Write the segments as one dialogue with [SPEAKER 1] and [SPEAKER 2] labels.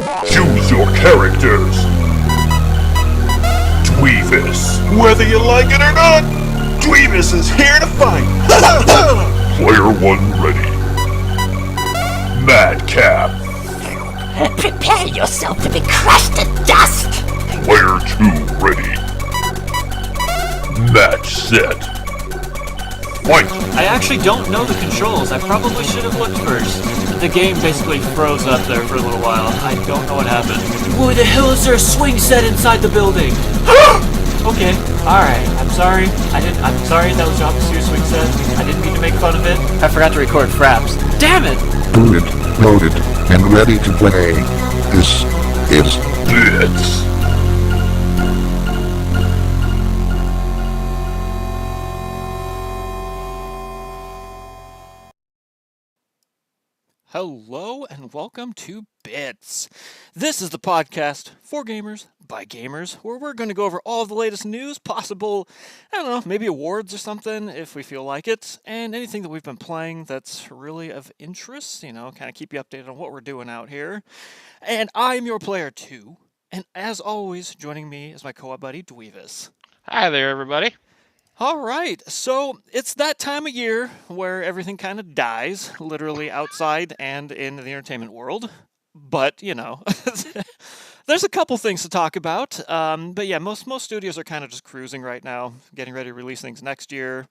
[SPEAKER 1] Choose your characters. Dweavis. Whether you like it or not, Dweavis is here to fight. Player 1 ready. Madcap.
[SPEAKER 2] Prepare yourself to be crushed to dust!
[SPEAKER 1] Player 2 ready. Match set. Fight!
[SPEAKER 3] I actually don't know the controls. I probably should have looked first. The game basically froze up there for a little while. I don't know what happened. Why the hell is there a swing set inside the building? Okay, alright. I'm sorry. I'm sorry that was the opposite of your swing set. I didn't mean to make fun of it. I forgot to record fraps. Damn it!
[SPEAKER 4] Booted, loaded, and ready to play. This is
[SPEAKER 1] Bits.
[SPEAKER 3] Hello and welcome to Bits. This is the podcast for gamers, by gamers, where we're going to go over all of the latest news, possible, I don't know, maybe awards or something if we feel like it, and anything that we've been playing that's really of interest, kind of keep you updated on what we're doing out here. And I'm your player 2, and as always, joining me is my co-op buddy, Dweavis.
[SPEAKER 5] Hi there, everybody.
[SPEAKER 3] All right, so it's that time of year where everything kind of dies, literally outside and in the entertainment world. But, there's a couple things to talk about. But yeah, most studios are kind of just cruising right now, getting ready to release things next year.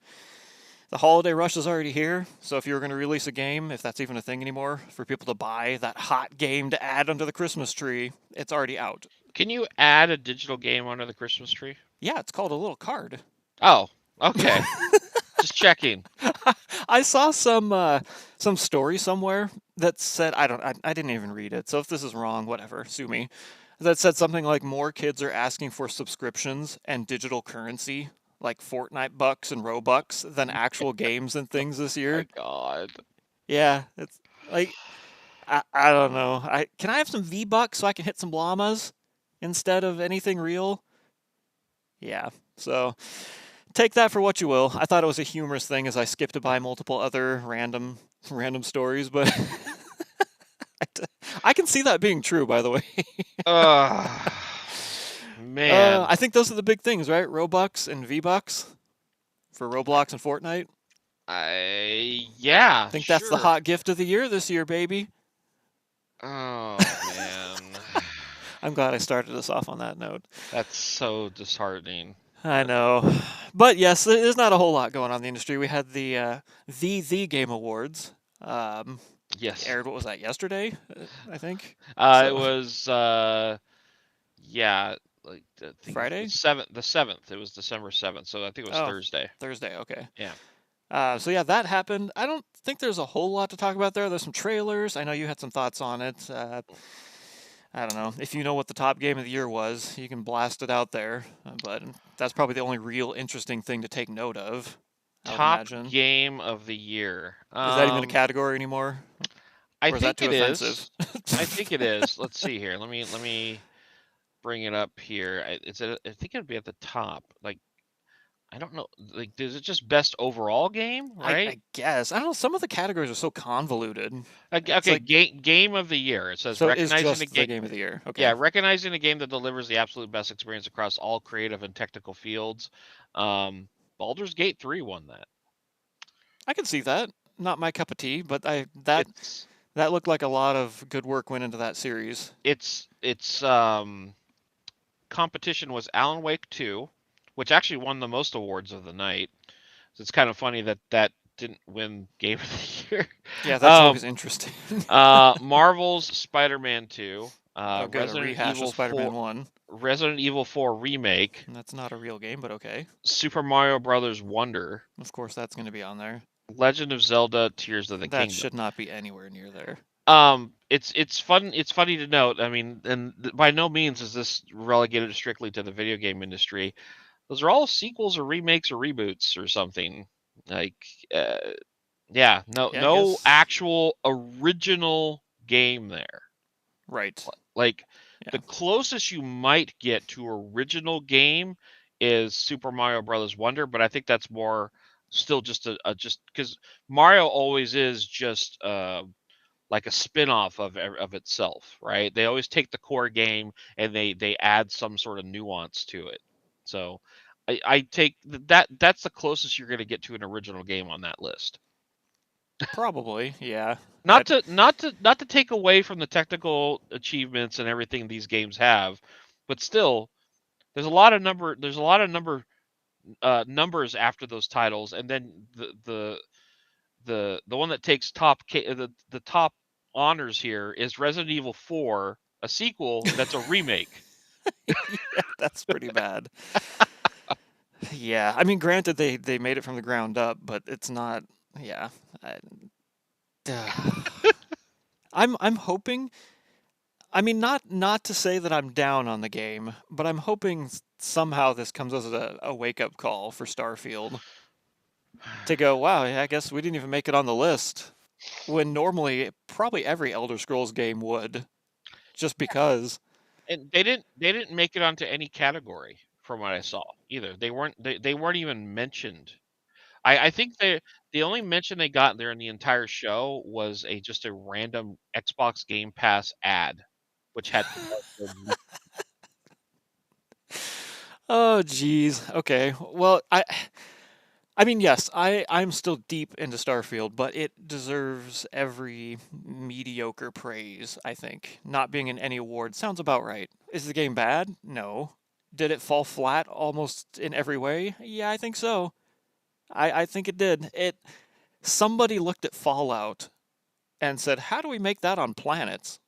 [SPEAKER 3] The holiday rush is already here, so if you were going to release a game, if that's even a thing anymore, for people to buy that hot game to add under the Christmas tree, it's already out.
[SPEAKER 5] Can you add a digital game under the Christmas tree?
[SPEAKER 3] Yeah, it's called a little card.
[SPEAKER 5] Oh, okay. Just checking.
[SPEAKER 3] I saw some story somewhere that said I didn't even read it. So if this is wrong, whatever, sue me. That said something like more kids are asking for subscriptions and digital currency like Fortnite bucks and Robux than actual games and things this
[SPEAKER 5] Oh
[SPEAKER 3] year.
[SPEAKER 5] my God.
[SPEAKER 3] Yeah, it's like I don't know. Can I have some V-Bucks so I can hit some llamas instead of anything real? Yeah. So take that for what you will. I thought it was a humorous thing as I skipped to buy multiple other random stories, but I can see that being true, by the way.
[SPEAKER 5] Man.
[SPEAKER 3] I think those are the big things, right? Robux and V-Bucks for Roblox and Fortnite.
[SPEAKER 5] Yeah.
[SPEAKER 3] I think that's the hot gift of the year this year, baby.
[SPEAKER 5] Oh, man.
[SPEAKER 3] I'm glad I started us off on that note.
[SPEAKER 5] That's so disheartening.
[SPEAKER 3] I know. But yes, there's not a whole lot going on in the industry. We had the Game Awards.
[SPEAKER 5] Yes.
[SPEAKER 3] Aired, what was that, yesterday, I think?
[SPEAKER 5] It was, like I think
[SPEAKER 3] Friday?
[SPEAKER 5] The 7th. It was December 7th, so I think it was Thursday.
[SPEAKER 3] Thursday, okay.
[SPEAKER 5] Yeah.
[SPEAKER 3] So yeah, that happened. I don't think there's a whole lot to talk about there. There's some trailers. I know you had some thoughts on it. I don't know. If you know what the top game of the year was, you can blast it out there. But that's probably the only real interesting thing to take note of, I would
[SPEAKER 5] Top
[SPEAKER 3] imagine.
[SPEAKER 5] game of the year.
[SPEAKER 3] Is that even a category anymore?
[SPEAKER 5] I
[SPEAKER 3] Or is that
[SPEAKER 5] think
[SPEAKER 3] too
[SPEAKER 5] it
[SPEAKER 3] offensive?
[SPEAKER 5] is. I think it is. Let's see here. Let me bring it up here. I think it'd be at the top. Like, I don't know. Like, is it just best overall game, right?
[SPEAKER 3] I guess. I don't know. Some of the categories are so convoluted.
[SPEAKER 5] Okay,
[SPEAKER 3] like-
[SPEAKER 5] game of the year. It says
[SPEAKER 3] So it's
[SPEAKER 5] recognizing
[SPEAKER 3] just
[SPEAKER 5] the
[SPEAKER 3] the
[SPEAKER 5] game.
[SPEAKER 3] game of the year. Okay.
[SPEAKER 5] Yeah, recognizing a game that delivers the absolute best experience across all creative and technical fields. Baldur's Gate 3 won that.
[SPEAKER 3] I can see that. Not my cup of tea, but
[SPEAKER 5] It's
[SPEAKER 3] that looked like a lot of good work went into that series.
[SPEAKER 5] its competition was Alan Wake 2, which actually won the most awards of the night. So it's kind of funny that didn't win Game of the Year.
[SPEAKER 3] Yeah, that's always interesting.
[SPEAKER 5] Marvel's Spider-Man 2,
[SPEAKER 3] Good, a
[SPEAKER 5] Resident
[SPEAKER 3] rehash
[SPEAKER 5] Evil
[SPEAKER 3] of Spider-Man
[SPEAKER 5] 4,
[SPEAKER 3] 1.
[SPEAKER 5] Resident Evil 4 remake,
[SPEAKER 3] And that's not a real game, but okay.
[SPEAKER 5] Super Mario Brothers Wonder,
[SPEAKER 3] Of course, that's going to be on there.
[SPEAKER 5] Legend of Zelda Tears of the
[SPEAKER 3] That
[SPEAKER 5] Kingdom.
[SPEAKER 3] should not be anywhere near there.
[SPEAKER 5] It's fun. It's funny to note. I mean, and by no means is this relegated strictly to the video game industry. Those are all sequels or remakes or reboots or something. Like,
[SPEAKER 3] Yeah, I
[SPEAKER 5] no
[SPEAKER 3] guess.
[SPEAKER 5] actual original game there.
[SPEAKER 3] Right.
[SPEAKER 5] Like,
[SPEAKER 3] Yeah.
[SPEAKER 5] the closest you might get to original game is Super Mario Brothers Wonder, but I think that's more still just just because Mario always is just like a spin-off of itself, right? They always take the core game and they add some sort of nuance to it. So I take that's the closest you're going to get to an original game on that list.
[SPEAKER 3] Probably, yeah.
[SPEAKER 5] Not to take away from the technical achievements and everything these games have, but still there's a lot of numbers after those titles, and then the one that takes the top honors here is Resident Evil 4, a sequel that's a remake.
[SPEAKER 3] Yeah, that's pretty bad. Yeah, I mean, granted, they made it from the ground up, but it's not. Yeah, I'm hoping. I mean, not to say that I'm down on the game, but I'm hoping somehow this comes as a wake up call for Starfield to go, wow, I guess we didn't even make it on the list, when normally probably every Elder Scrolls game would, just because.
[SPEAKER 5] And they didn't make it onto any category from what I saw either. They weren't even mentioned. I think the only mention they got there in the entire show was just a random Xbox Game Pass ad, which had
[SPEAKER 3] Oh, geez. Okay. Well, I mean, yes, I'm still deep into Starfield, but it deserves every mediocre praise, I think. Not being in any award sounds about right. Is the game bad? No. Did it fall flat almost in every way? Yeah, I think so. I think it did. Somebody looked at Fallout and said, "How do we make that on planets?"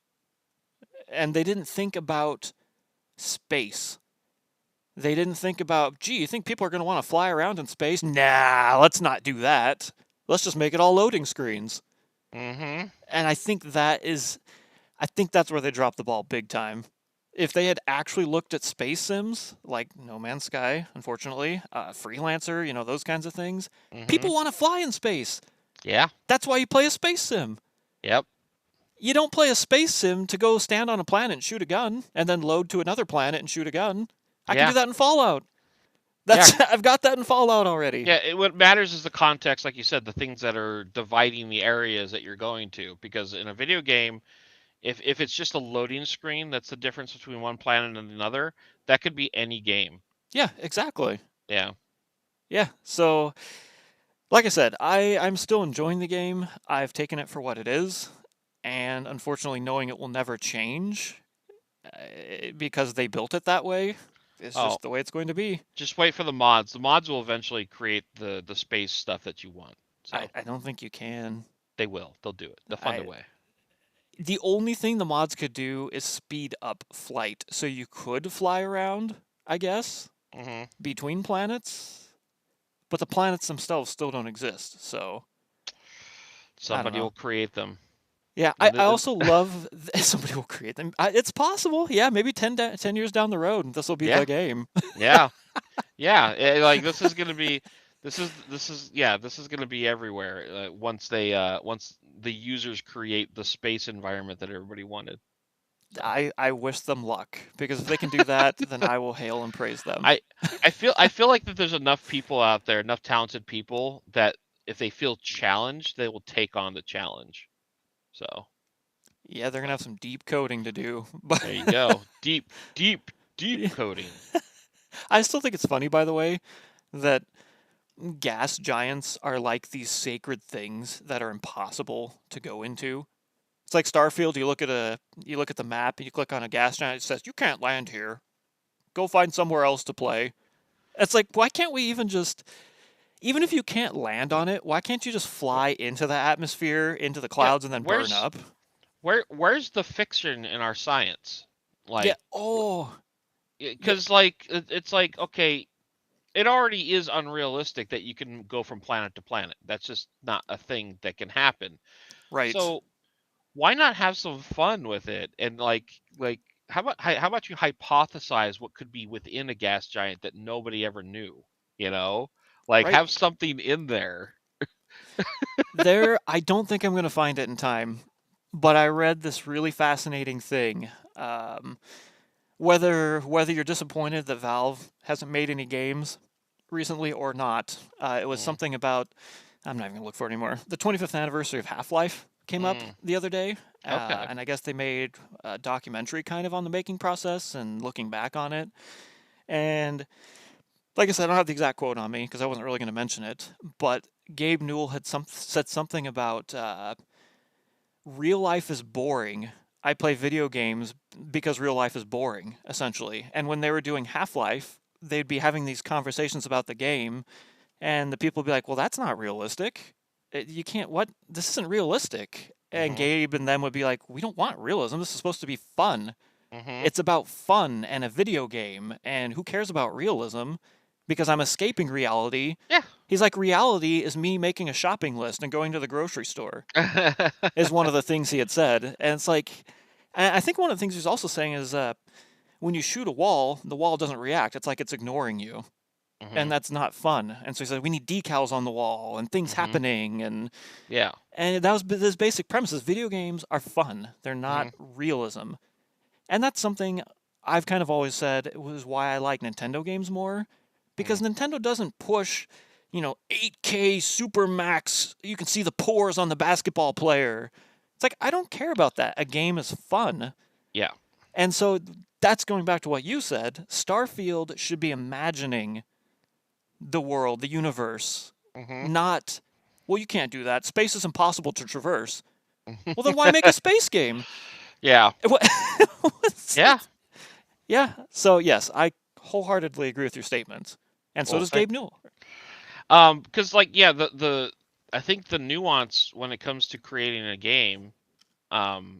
[SPEAKER 3] And they didn't think about space. They didn't think about, gee, you think people are going to want to fly around in space? Nah, let's not do that. Let's just make it all loading screens.
[SPEAKER 5] Mm-hmm.
[SPEAKER 3] And I think that's where they dropped the ball big time. If they had actually looked at space sims, like No Man's Sky, unfortunately, Freelancer, those kinds of things,
[SPEAKER 5] Mm-hmm.
[SPEAKER 3] people want to fly in space.
[SPEAKER 5] Yeah.
[SPEAKER 3] That's why you play a space sim.
[SPEAKER 5] Yep.
[SPEAKER 3] You don't play a space sim to go stand on a planet and shoot a gun, and then load to another planet and shoot a gun. I can
[SPEAKER 5] Yeah.
[SPEAKER 3] do that in Fallout. I've got that in Fallout already.
[SPEAKER 5] Yeah, what matters is the context, like you said, the things that are dividing the areas that you're going to. Because in a video game, if it's just a loading screen, that's the difference between one planet and another. That could be any game.
[SPEAKER 3] Yeah, exactly.
[SPEAKER 5] Yeah.
[SPEAKER 3] Yeah, so like I said, I'm still enjoying the game. I've taken it for what it is, and unfortunately knowing it will never change because they built it that way. It's
[SPEAKER 5] Oh,
[SPEAKER 3] just the way it's going to be.
[SPEAKER 5] just wait for the mods. The mods will eventually create the space stuff that you want. So
[SPEAKER 3] I don't think you can.
[SPEAKER 5] they will. They'll do it. They'll find a way.
[SPEAKER 3] The only thing the mods could do is speed up flight, so you could fly around, I guess,
[SPEAKER 5] Mm-hmm.
[SPEAKER 3] between planets. But the planets themselves still don't exist, so
[SPEAKER 5] Somebody
[SPEAKER 3] know.
[SPEAKER 5] will create them.
[SPEAKER 3] yeah. I also love somebody will create them. It's possible, yeah. Maybe 10 years down the road, this will be
[SPEAKER 5] Yeah.
[SPEAKER 3] the game.
[SPEAKER 5] Yeah. Yeah. Like this is gonna be. This is gonna be everywhere once the users create the space environment that everybody wanted.
[SPEAKER 3] I wish them luck, because if they can do that, then I will hail and praise them.
[SPEAKER 5] I feel like that there's enough people out there, enough talented people that if they feel challenged, they will take on the challenge. So
[SPEAKER 3] Yeah, they're gonna have some deep coding to do. But
[SPEAKER 5] there you go. Deep coding.
[SPEAKER 3] I still think it's funny, by the way, that gas giants are like these sacred things that are impossible to go into. It's like Starfield. You look at the map and you click on a gas giant. It says you can't land here. Go find somewhere else to play. It's like, why can't we even if you can't land on it, why can't you just fly into the atmosphere, into the clouds, and then burn up?
[SPEAKER 5] Where's the fiction in our science? Like,
[SPEAKER 3] Yeah. Oh.
[SPEAKER 5] because like it's like, okay, it already is unrealistic that you can go from planet to planet. That's just not a thing that can happen.
[SPEAKER 3] Right.
[SPEAKER 5] So why not have some fun with it? And like how about you hypothesize what could be within a gas giant that nobody ever knew? Like
[SPEAKER 3] Right.
[SPEAKER 5] have something in there.
[SPEAKER 3] I don't think I'm going to find it in time, but I read this really fascinating thing. Whether you're disappointed that Valve hasn't made any games recently or not, it was something about, I'm not even going to look for it anymore. The 25th anniversary of Half-Life came up the other day,
[SPEAKER 5] Okay.
[SPEAKER 3] and I guess they made a documentary kind of on the making process and looking back on it. And like I said, I don't have the exact quote on me because I wasn't really going to mention it, but Gabe Newell had said something about real life is boring. I play video games because real life is boring, essentially. And when they were doing Half-Life, they'd be having these conversations about the game, and the people would be like, "Well, that's not realistic. You can't. What? This isn't realistic." And
[SPEAKER 5] Mm-hmm.
[SPEAKER 3] Gabe and them would be like, "We don't want realism. This is supposed to be fun.
[SPEAKER 5] Mm-hmm.
[SPEAKER 3] It's about fun and a video game, and who cares about realism? Because I'm escaping reality."
[SPEAKER 5] Yeah.
[SPEAKER 3] He's like, "Reality is me making a shopping list and going to the grocery store." Is one of the things he had said, and it's like, I think one of the things he's also saying is, when you shoot a wall, the wall doesn't react. It's like it's ignoring you,
[SPEAKER 5] Mm-hmm.
[SPEAKER 3] and that's not fun. And so he said we need decals on the wall and things
[SPEAKER 5] Mm-hmm.
[SPEAKER 3] happening,
[SPEAKER 5] Yeah.
[SPEAKER 3] and that was his basic premises. Video games are fun. They're
[SPEAKER 5] Mm-hmm.
[SPEAKER 3] not realism, and that's something I've kind of always said was why I like Nintendo games more, because
[SPEAKER 5] Mm-hmm.
[SPEAKER 3] Nintendo doesn't push, 8K Super Max. You can see the pores on the basketball player. It's like I don't care about that. A game is fun,
[SPEAKER 5] Yeah.
[SPEAKER 3] and so that's going back to what you said. Starfield should be imagining the world, the universe,
[SPEAKER 5] Mm-hmm.
[SPEAKER 3] not. Well, you can't do that. Space is impossible to traverse. Well, then why make a space game?
[SPEAKER 5] Yeah.
[SPEAKER 3] What?
[SPEAKER 5] Yeah.
[SPEAKER 3] Yeah. So yes, I wholeheartedly agree with your statement, and so
[SPEAKER 5] Well,
[SPEAKER 3] does Gabe Newell.
[SPEAKER 5] because like yeah, the I think the nuance when it comes to creating a game,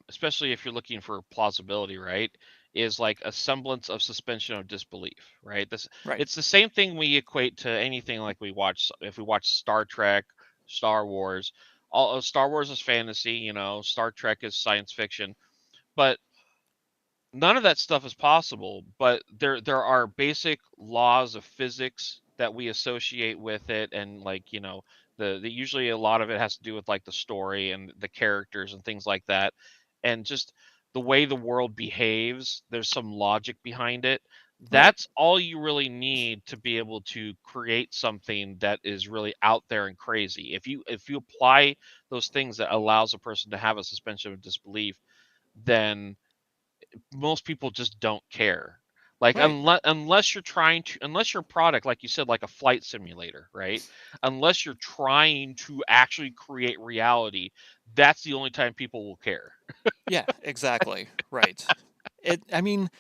[SPEAKER 5] especially if you're looking for plausibility, right, is like a semblance of suspension of disbelief, right? This
[SPEAKER 3] Right.
[SPEAKER 5] It's the same thing we equate to anything like if we watch Star Trek, Star Wars. All Star Wars is fantasy, Star Trek is science fiction, but none of that stuff is possible. But there are basic laws of physics that we associate with it, and like the usually a lot of it has to do with like the story and the characters and things like that, and just the way the world behaves. There's some logic behind it.
[SPEAKER 3] Right.
[SPEAKER 5] That's all you really need to be able to create something that is really out there and crazy. If you apply those things that allows a person to have a suspension of disbelief, then most people just don't care. Like
[SPEAKER 3] Right.
[SPEAKER 5] unless your product, like you said, like a flight simulator, right? Unless you're trying to actually create reality, that's the only time people will care.
[SPEAKER 3] Yeah. Exactly. Right. I mean,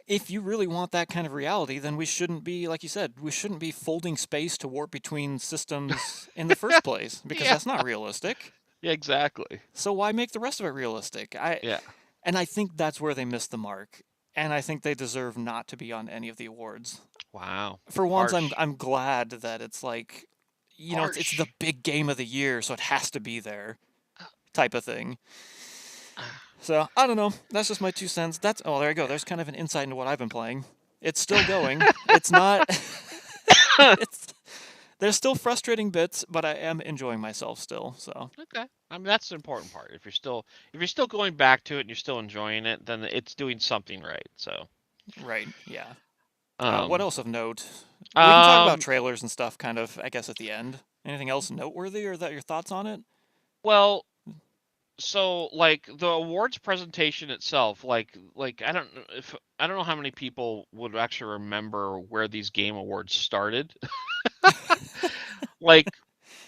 [SPEAKER 3] if you really want that kind of reality, then we shouldn't be, like you said, we shouldn't be folding space to warp between systems in the first place because
[SPEAKER 5] Yeah,
[SPEAKER 3] that's not realistic.
[SPEAKER 5] yeah, exactly.
[SPEAKER 3] So why make the rest of it realistic?
[SPEAKER 5] Yeah.
[SPEAKER 3] And I think that's where they missed the mark. And I think they deserve not to be on any of the awards.
[SPEAKER 5] Wow.
[SPEAKER 3] For once, I'm
[SPEAKER 5] Harsh.
[SPEAKER 3] I'm glad that it's like, it's the
[SPEAKER 5] Harsh.
[SPEAKER 3] big game of the year, so it has to be there, type of thing. So I don't know. That's just my 2 cents. There you go. There's kind of an insight into what I've been playing. It's still going. It's not. it's There's still frustrating bits, but I am enjoying myself still. So
[SPEAKER 5] Okay. I mean, that's the important part. If you're still going back to it and you're still enjoying it, then it's doing something right. So,
[SPEAKER 3] right, yeah. What
[SPEAKER 5] um,
[SPEAKER 3] else of note? We can talk about
[SPEAKER 5] um,
[SPEAKER 3] trailers and stuff, kind of. I guess at the end. Anything else noteworthy, or that your thoughts on it?
[SPEAKER 5] well, so like the awards presentation itself, like I don't know how many people would actually remember where these game awards started. like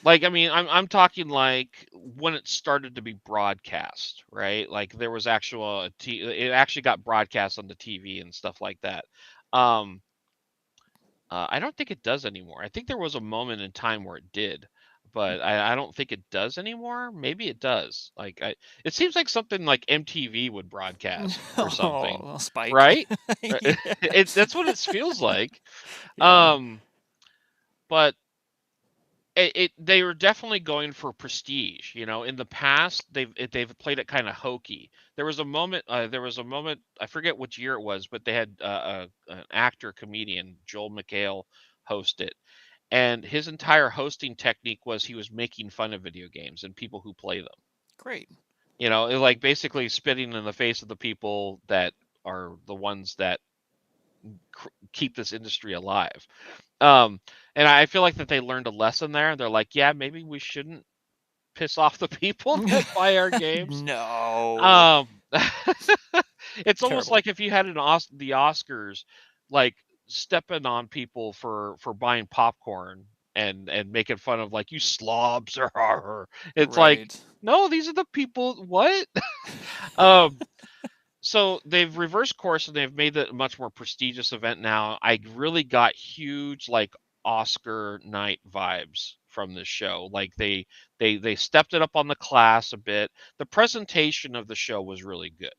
[SPEAKER 5] I mean, I'm talking like when it started to be broadcast, right? Like there was it actually got broadcast on the TV and stuff like that. Um, I don't think it does anymore. I think there was a moment in time where it did, but I don't think it does anymore. Maybe it does. It seems like something like MTV would broadcast or something,
[SPEAKER 3] Oh, Spike.
[SPEAKER 5] right?
[SPEAKER 3] Yeah.
[SPEAKER 5] That's what it feels like.
[SPEAKER 3] Yeah.
[SPEAKER 5] Um, but they were definitely going for prestige. In the past they've played it kind of hokey. There was a moment, I forget which year it was, but they had an actor comedian, Joel McHale, host it, and his entire hosting technique was he was making fun of video games and people who play them.
[SPEAKER 3] Great.
[SPEAKER 5] Like basically spitting in the face of the people that are the ones that keep this industry alive. Um, and I feel like that they learned a lesson there. They're like, yeah, maybe we shouldn't piss off the people that buy our games.
[SPEAKER 3] No.
[SPEAKER 5] Um, it's almost
[SPEAKER 3] Terrible.
[SPEAKER 5] like if you had the Oscars, like stepping on people for buying popcorn and making fun of like you slobs or it's like
[SPEAKER 3] Right.
[SPEAKER 5] no, these are the people. What? um, so they've reversed course and they've made it a much more prestigious event now. I really got huge like Oscar night vibes from this show. Like they stepped it up on the class a bit. The presentation of the show was really good,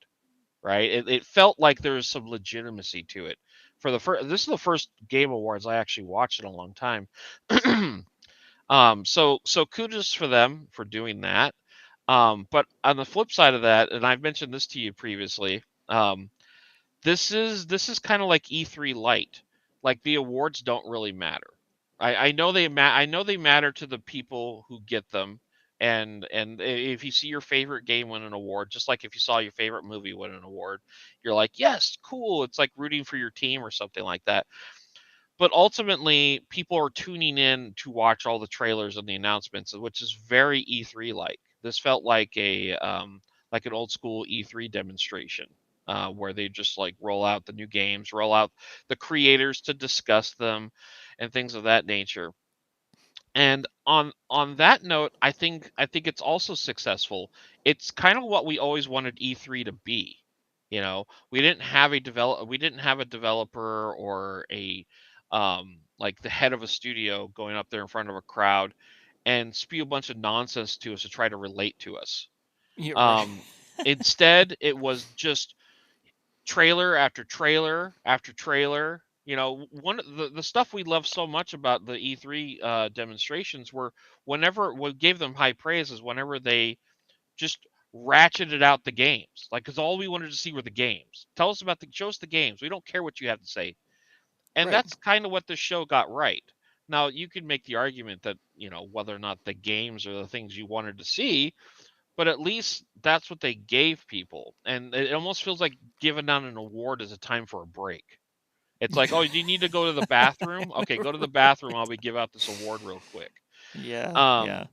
[SPEAKER 5] right? It felt like there was some legitimacy to it. For the first, this is the first Game Awards I actually watched in a long time. So kudos for them for doing that. But on the flip side of that, and I've mentioned this to you previously, um, this is kind of like E3 light. Like the awards don't really matter. I know I know they matter to the people who get them. And if you see your favorite game win an award, just like if you saw your favorite movie win an award, you're like, yes, cool. It's like rooting for your team or something like that. But ultimately, people are tuning in to watch all the trailers and the announcements, which is very E3 like. This felt like an old school E3 demonstration, where they just like roll out the new games, roll out the creators to discuss them, and things of that nature. And on that note, I think it's also successful. It's kind of what we always wanted E3 to be. You know, we didn't have a developer or a like the head of a studio going up there in front of a crowd and spew a bunch of nonsense to us to try to relate to us.
[SPEAKER 3] You're right.
[SPEAKER 5] Um, Instead, it was just trailer after trailer after trailer. You know, one of the stuff we love so much about the E3 demonstrations were whenever what gave them high praise is whenever they just ratcheted out the games. Like, because all we wanted to see were the games. Tell us about show us the games. We don't care what you have to say. And
[SPEAKER 3] Right.
[SPEAKER 5] that's kind of what the show got right. Now, you could make the argument that, you know, whether or not the games are the things you wanted to see, but at least that's what they gave people. And it almost feels like giving out an award is a time for a break. It's like, oh, do you need to go to the bathroom? Okay, go to the bathroom while we give out this award real quick.
[SPEAKER 3] Yeah.
[SPEAKER 5] Um,
[SPEAKER 3] Yeah.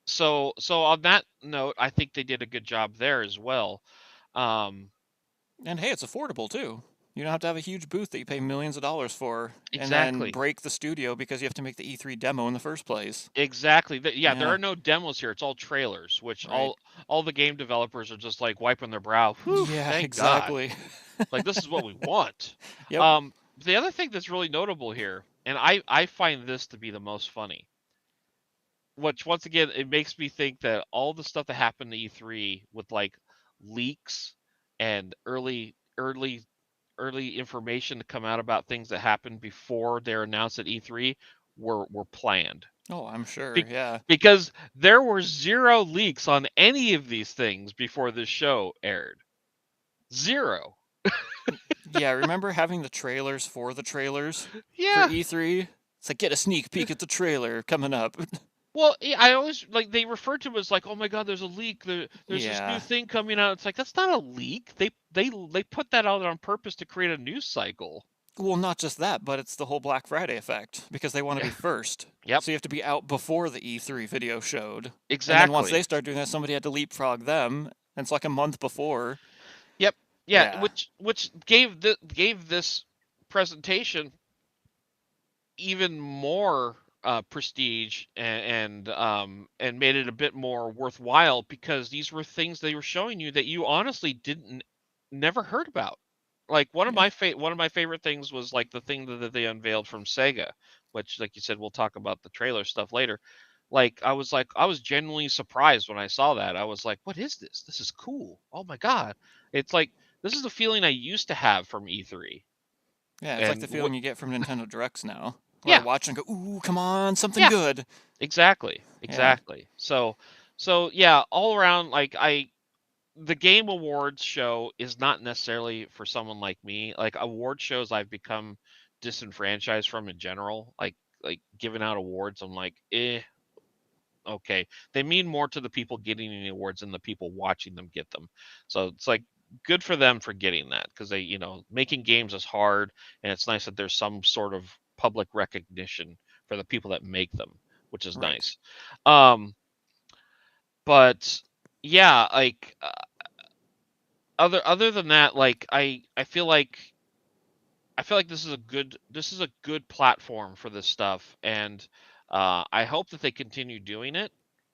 [SPEAKER 5] so on that note, I think they did a good job there as well. Um,
[SPEAKER 3] And hey, it's affordable too. You don't have to have a huge booth that you pay millions of dollars for and then
[SPEAKER 5] exactly,
[SPEAKER 3] break the studio because you have to make the E3 demo in the first place.
[SPEAKER 5] exactly. Yeah, there
[SPEAKER 3] Yeah.
[SPEAKER 5] are no demos here. It's all trailers, which
[SPEAKER 3] Right.
[SPEAKER 5] all the game developers are just like wiping their brow. Whew,
[SPEAKER 3] Yeah,
[SPEAKER 5] thank God.
[SPEAKER 3] exactly.
[SPEAKER 5] Like this is what we want.
[SPEAKER 3] Yep.
[SPEAKER 5] The other thing that's really notable here, and I find this to be the most funny, which once again it makes me think that all the stuff that happened to E3 with like leaks and early information to come out about things that happened before they're announced at E3 were planned.
[SPEAKER 3] Oh, I'm sure.
[SPEAKER 5] Be-
[SPEAKER 3] Yeah.
[SPEAKER 5] because there were zero leaks on any of these things before this show aired. Zero.
[SPEAKER 3] Yeah, remember having the trailers for the trailers for
[SPEAKER 5] Yeah.
[SPEAKER 3] E3? It's like get a sneak peek at the trailer coming up.
[SPEAKER 5] Well, yeah, I always like they refer to it as like, oh my God, there's a leak. There's this new
[SPEAKER 3] Yeah.
[SPEAKER 5] thing coming out. It's like that's not a leak. They put that out on purpose to create a news cycle.
[SPEAKER 3] Well, not just that, but it's the whole Black Friday effect because they want to
[SPEAKER 5] Yeah.
[SPEAKER 3] be first.
[SPEAKER 5] Yep.
[SPEAKER 3] So you have to be out before the E3 video showed. And then once they
[SPEAKER 5] Exactly.
[SPEAKER 3] start doing that, somebody had to leapfrog them. And it's like a month before.
[SPEAKER 5] Yep. Yeah.
[SPEAKER 3] Yeah.
[SPEAKER 5] Which gave this presentation even more prestige and made it a bit more worthwhile because these were things they were showing you that you honestly didn't never heard about. Like
[SPEAKER 3] Yeah.
[SPEAKER 5] one of my favorite things was like the thing that they unveiled from Sega, which like you said we'll talk about the trailer stuff later. Like I was genuinely surprised when I saw that. I was like, what is this? This is cool. Oh my God. It's like this is the feeling I used to have from E3.
[SPEAKER 3] Yeah, it's like
[SPEAKER 5] And
[SPEAKER 3] the
[SPEAKER 5] what
[SPEAKER 3] feeling you get from Nintendo Directs now. Where I
[SPEAKER 5] yeah,
[SPEAKER 3] watch and go, ooh, come on, something
[SPEAKER 5] yeah,
[SPEAKER 3] good.
[SPEAKER 5] exactly.
[SPEAKER 3] Yeah.
[SPEAKER 5] Exactly. So yeah, all around like I the game awards show is not necessarily for someone like me. Like award shows I've become disenfranchised from in general. Like giving out awards, I'm like, okay. They mean more to the people getting the awards than the people watching them get them. So it's like good for them for getting that because they, you know, making games is hard and it's nice that there's some sort of public recognition for the people that make them, which is
[SPEAKER 3] Right.
[SPEAKER 5] nice. Um But yeah, like other than that, like I feel like this is a good platform for this stuff, and I hope that they continue doing it,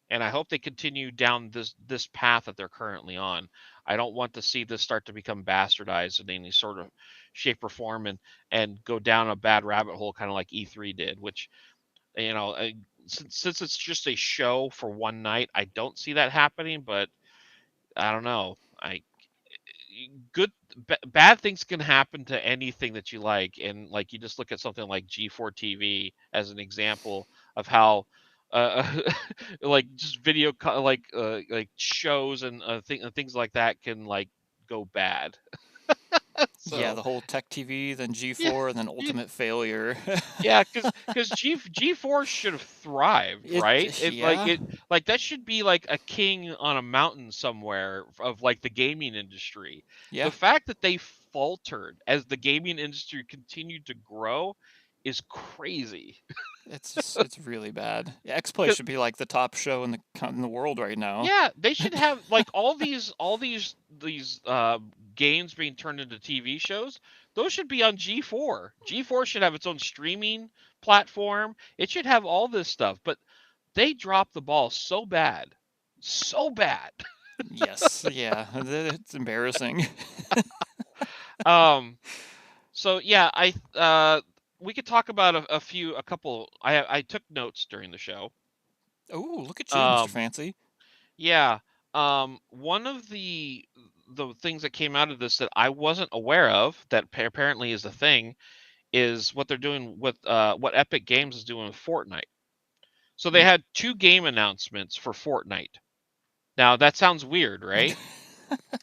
[SPEAKER 5] and I hope they continue down this path that they're currently on. I don't want to see this start to become bastardized in any sort of shape or form, and go down a bad rabbit hole, kind of like E3 did. Which, you know, since it's just a show for one night, I don't see that happening. But I don't know. I good bad things can happen to anything that you like, and like you just look at something like G4 TV as an example of how like just like shows and things like that can like go bad.
[SPEAKER 3] Yeah,
[SPEAKER 5] So
[SPEAKER 3] the whole Tech TV, then
[SPEAKER 5] yeah,
[SPEAKER 3] G4, and then
[SPEAKER 5] yeah,
[SPEAKER 3] ultimate failure.
[SPEAKER 5] yeah, because G4 should have thrived, right?
[SPEAKER 3] Yeah,
[SPEAKER 5] Like that should be like a king on a mountain somewhere of like the gaming industry.
[SPEAKER 3] yeah.
[SPEAKER 5] The fact that they faltered as the gaming industry continued to grow is crazy.
[SPEAKER 3] It's really bad. Yeah, X-Play should be like the top show in the world right now.
[SPEAKER 5] Yeah, they should have like all these games being turned into TV shows. Those should be on G4. G4 should have its own streaming platform. It should have all this stuff, but they dropped the ball so bad. So bad.
[SPEAKER 3] Yes, yeah, it's embarrassing.
[SPEAKER 5] Um so yeah, I we could talk about a couple. I took notes during the show.
[SPEAKER 3] Oh, look at you, Mr.
[SPEAKER 5] Um
[SPEAKER 3] Fancy.
[SPEAKER 5] Yeah. One of the things that came out of this that I wasn't aware of that apparently is a thing is what they're doing with what Epic Games is doing with Fortnite. So they
[SPEAKER 3] Mm.
[SPEAKER 5] had two game announcements for Fortnite. Now that sounds weird, right?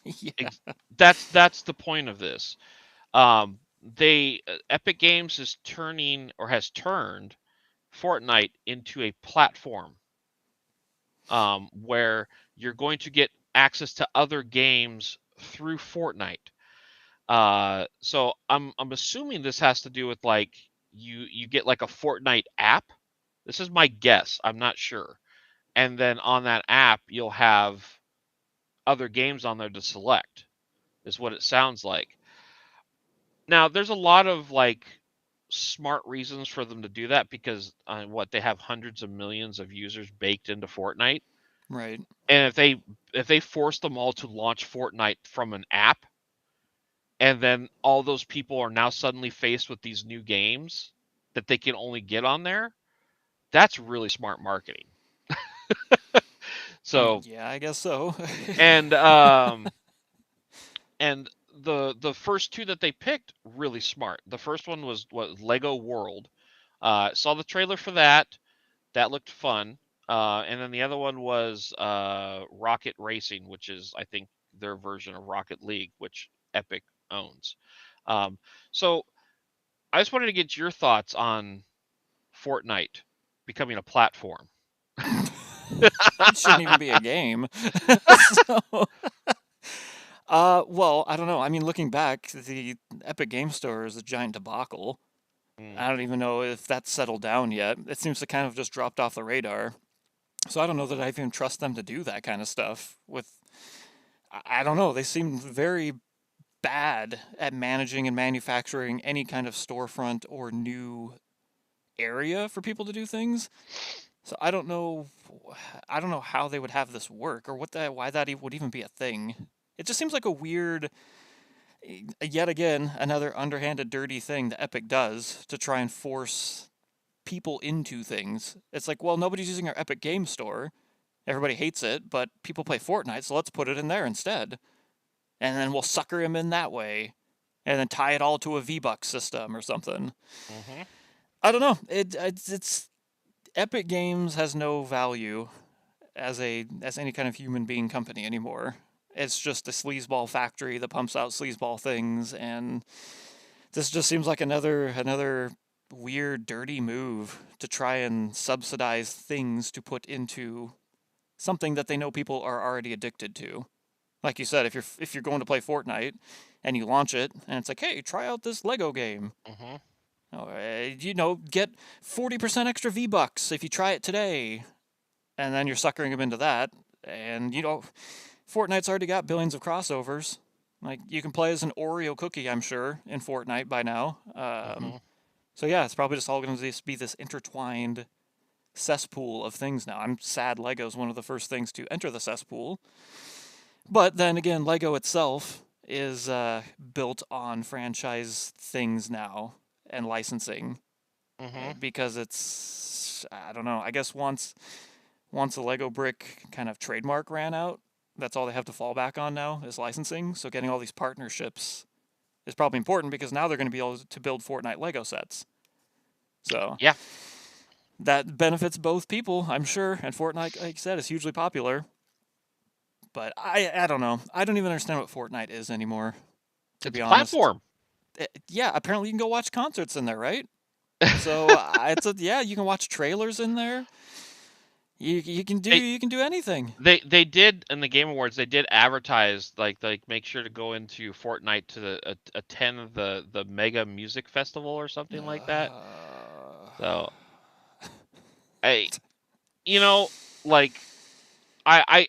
[SPEAKER 3] Yeah.
[SPEAKER 5] Ex- that's the point of this. They Epic Games is turning or has turned Fortnite into a platform where you're going to get access to other games through Fortnite. So I'm assuming this has to do with like you get like a Fortnite app. This is my guess. I'm not sure. And then on that app, you'll have other games on there to select. Is what it sounds like. Now, there's a lot of like smart reasons for them to do that because what they have hundreds of millions of users baked into Fortnite.
[SPEAKER 3] Right.
[SPEAKER 5] And if they force them all to launch Fortnite from an app, and then all those people are now suddenly faced with these new games that they can only get on there, that's really smart marketing. So
[SPEAKER 3] Yeah, I guess so.
[SPEAKER 5] and um and the first two that they picked really smart. The first one was what Lego World. Saw the trailer for that. That looked fun. And then the other one was Rocket Racing, which is I think their version of Rocket League, which Epic owns. Um, so I just wanted to get your thoughts on Fortnite becoming a platform.
[SPEAKER 3] It shouldn't even be a game. So, well, I don't know. I mean, looking back, the Epic Game Store is a giant debacle.
[SPEAKER 5] Mm,
[SPEAKER 3] I don't even know if that's settled down yet. It seems to kind of just dropped off the radar. So I don't know that I even trust them to do that kind of stuff with I don't know. They seem very bad at managing and manufacturing any kind of storefront or new area for people to do things. So I don't know. I don't know how they would have this work or why that would even be a thing. It just seems like a weird, yet again, another underhanded, dirty thing that Epic does to try and force people into things. It's like, well, nobody's using our Epic Game Store. Everybody hates it, but people play Fortnite, so let's put it in there instead. And then we'll sucker him in that way. And then tie it all to a V-Bucks system or something.
[SPEAKER 5] hmm
[SPEAKER 3] I don't know. It's Epic Games has no value as any kind of human being company anymore. It's just a sleazeball factory that pumps out sleazeball things, and this just seems like another weird, dirty move to try and subsidize things to put into something that they know people are already addicted to. Like you said, if you're going to play Fortnite and you launch it and it's like, hey, try out this Lego game.
[SPEAKER 5] hmm
[SPEAKER 3] Get 40% extra V-Bucks if you try it today. And then you're suckering them into that. And Fortnite's already got billions of crossovers. Like you can play as an Oreo cookie, I'm sure, in Fortnite by now.
[SPEAKER 5] Hmm.
[SPEAKER 3] So yeah, it's probably just all going to be this intertwined cesspool of things now. I'm sad Lego's one of the first things to enter the cesspool. But then again, Lego itself is built on franchise things now and licensing
[SPEAKER 5] Hmm.
[SPEAKER 3] because it's, I don't know, I guess once a Lego brick kind of trademark ran out, that's all they have to fall back on now is licensing. So getting all these partnerships is probably important because now they're going to be able to build Fortnite Lego sets. So
[SPEAKER 5] Yeah.
[SPEAKER 3] that benefits both people, I'm sure. And Fortnite, like you said, is hugely popular. But I don't know. I don't even understand what Fortnite is anymore, to
[SPEAKER 5] It's
[SPEAKER 3] be
[SPEAKER 5] a
[SPEAKER 3] honest.
[SPEAKER 5] platform.
[SPEAKER 3] Yeah, apparently you can go watch concerts in there, right? So yeah, you can watch trailers in there. You can do
[SPEAKER 5] They
[SPEAKER 3] anything.
[SPEAKER 5] they did in the Game Awards. They did advertise like make sure to go into Fortnite to attend the Mega Music Festival or something like that. So I you know like I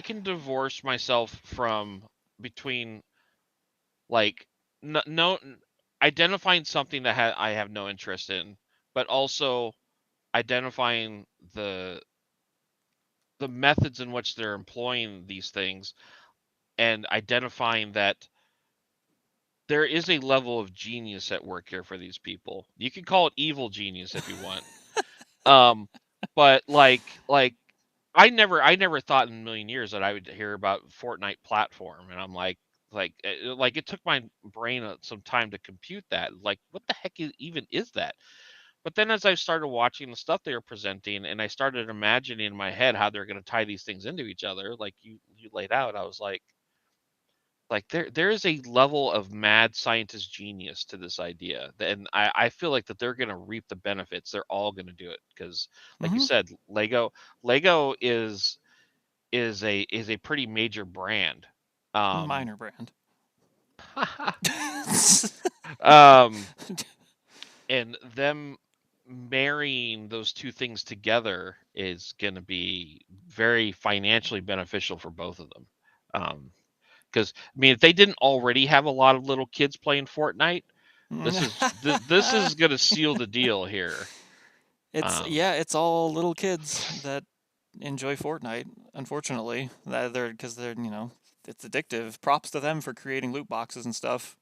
[SPEAKER 5] can divorce myself from between like no identifying something that I have no interest in, but also identifying the methods in which they're employing these things and identifying that there is a level of genius at work here for these people. You can call it evil genius if you want. Um, but I never thought in a million years that I would hear about Fortnite platform, and I'm like it took my brain some time to compute that. Like, what the heck even is that? But then as I started watching the stuff they were presenting, and I started imagining in my head how they're going to tie these things into each other, like you laid out, I was like there is a level of mad scientist genius to this idea, and I feel like that they're going to reap the benefits. They're all going to do it because, like you
[SPEAKER 3] Mm-hmm.
[SPEAKER 5] said, Lego is a pretty major brand. Um,
[SPEAKER 3] Minor brand.
[SPEAKER 5] um, and them marrying those two things together is going to be very financially beneficial for both of them. Because I mean, if they didn't already have a lot of little kids playing Fortnite, this is going to seal the deal here. Um,
[SPEAKER 3] It's all little kids that enjoy Fortnite. Unfortunately, that they're because they're it's addictive. Props to them for creating loot boxes and stuff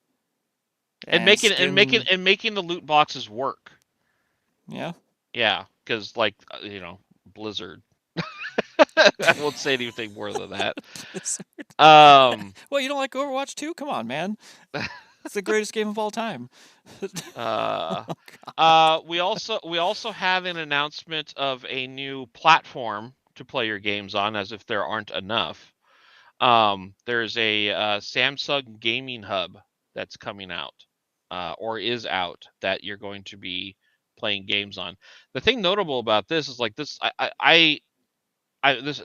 [SPEAKER 5] and
[SPEAKER 3] and
[SPEAKER 5] making and making
[SPEAKER 3] skin.
[SPEAKER 5] and making the loot boxes work.
[SPEAKER 3] Yeah.
[SPEAKER 5] Yeah, because Blizzard. I won't say anything more than that.
[SPEAKER 3] Blizzard.
[SPEAKER 5] Um,
[SPEAKER 3] Well, you don't like Overwatch 2? Come on, man. It's the greatest game of all time.
[SPEAKER 5] uh, we also have an announcement of a new platform to play your games on, as if there aren't enough. There's a Samsung gaming hub that's coming out, or is out, that you're going to be playing games on. The thing notable about this is like this.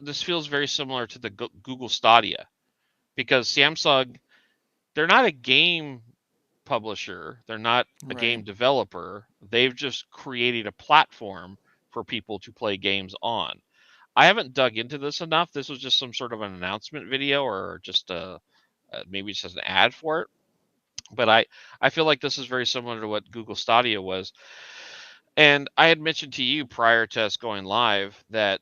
[SPEAKER 5] This feels very similar to the Google Stadia, because Samsung, they're not a game publisher, they're not a
[SPEAKER 3] Right.
[SPEAKER 5] game developer. They've just created a platform for people to play games on. I haven't dug into this enough. This was just some sort of an announcement video, or just maybe just an ad for it. But I feel like this is very similar to what Google Stadia was. And I had mentioned to you prior to us going live that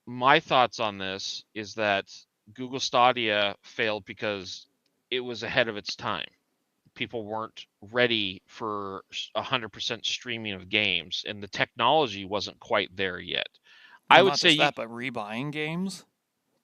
[SPEAKER 5] my thoughts on this is that Google Stadia failed because it was ahead of its time. People weren't ready for 100% streaming of games, and the technology wasn't quite there yet.
[SPEAKER 3] Well,
[SPEAKER 5] I would
[SPEAKER 3] not
[SPEAKER 5] say
[SPEAKER 3] just that, but rebuying games,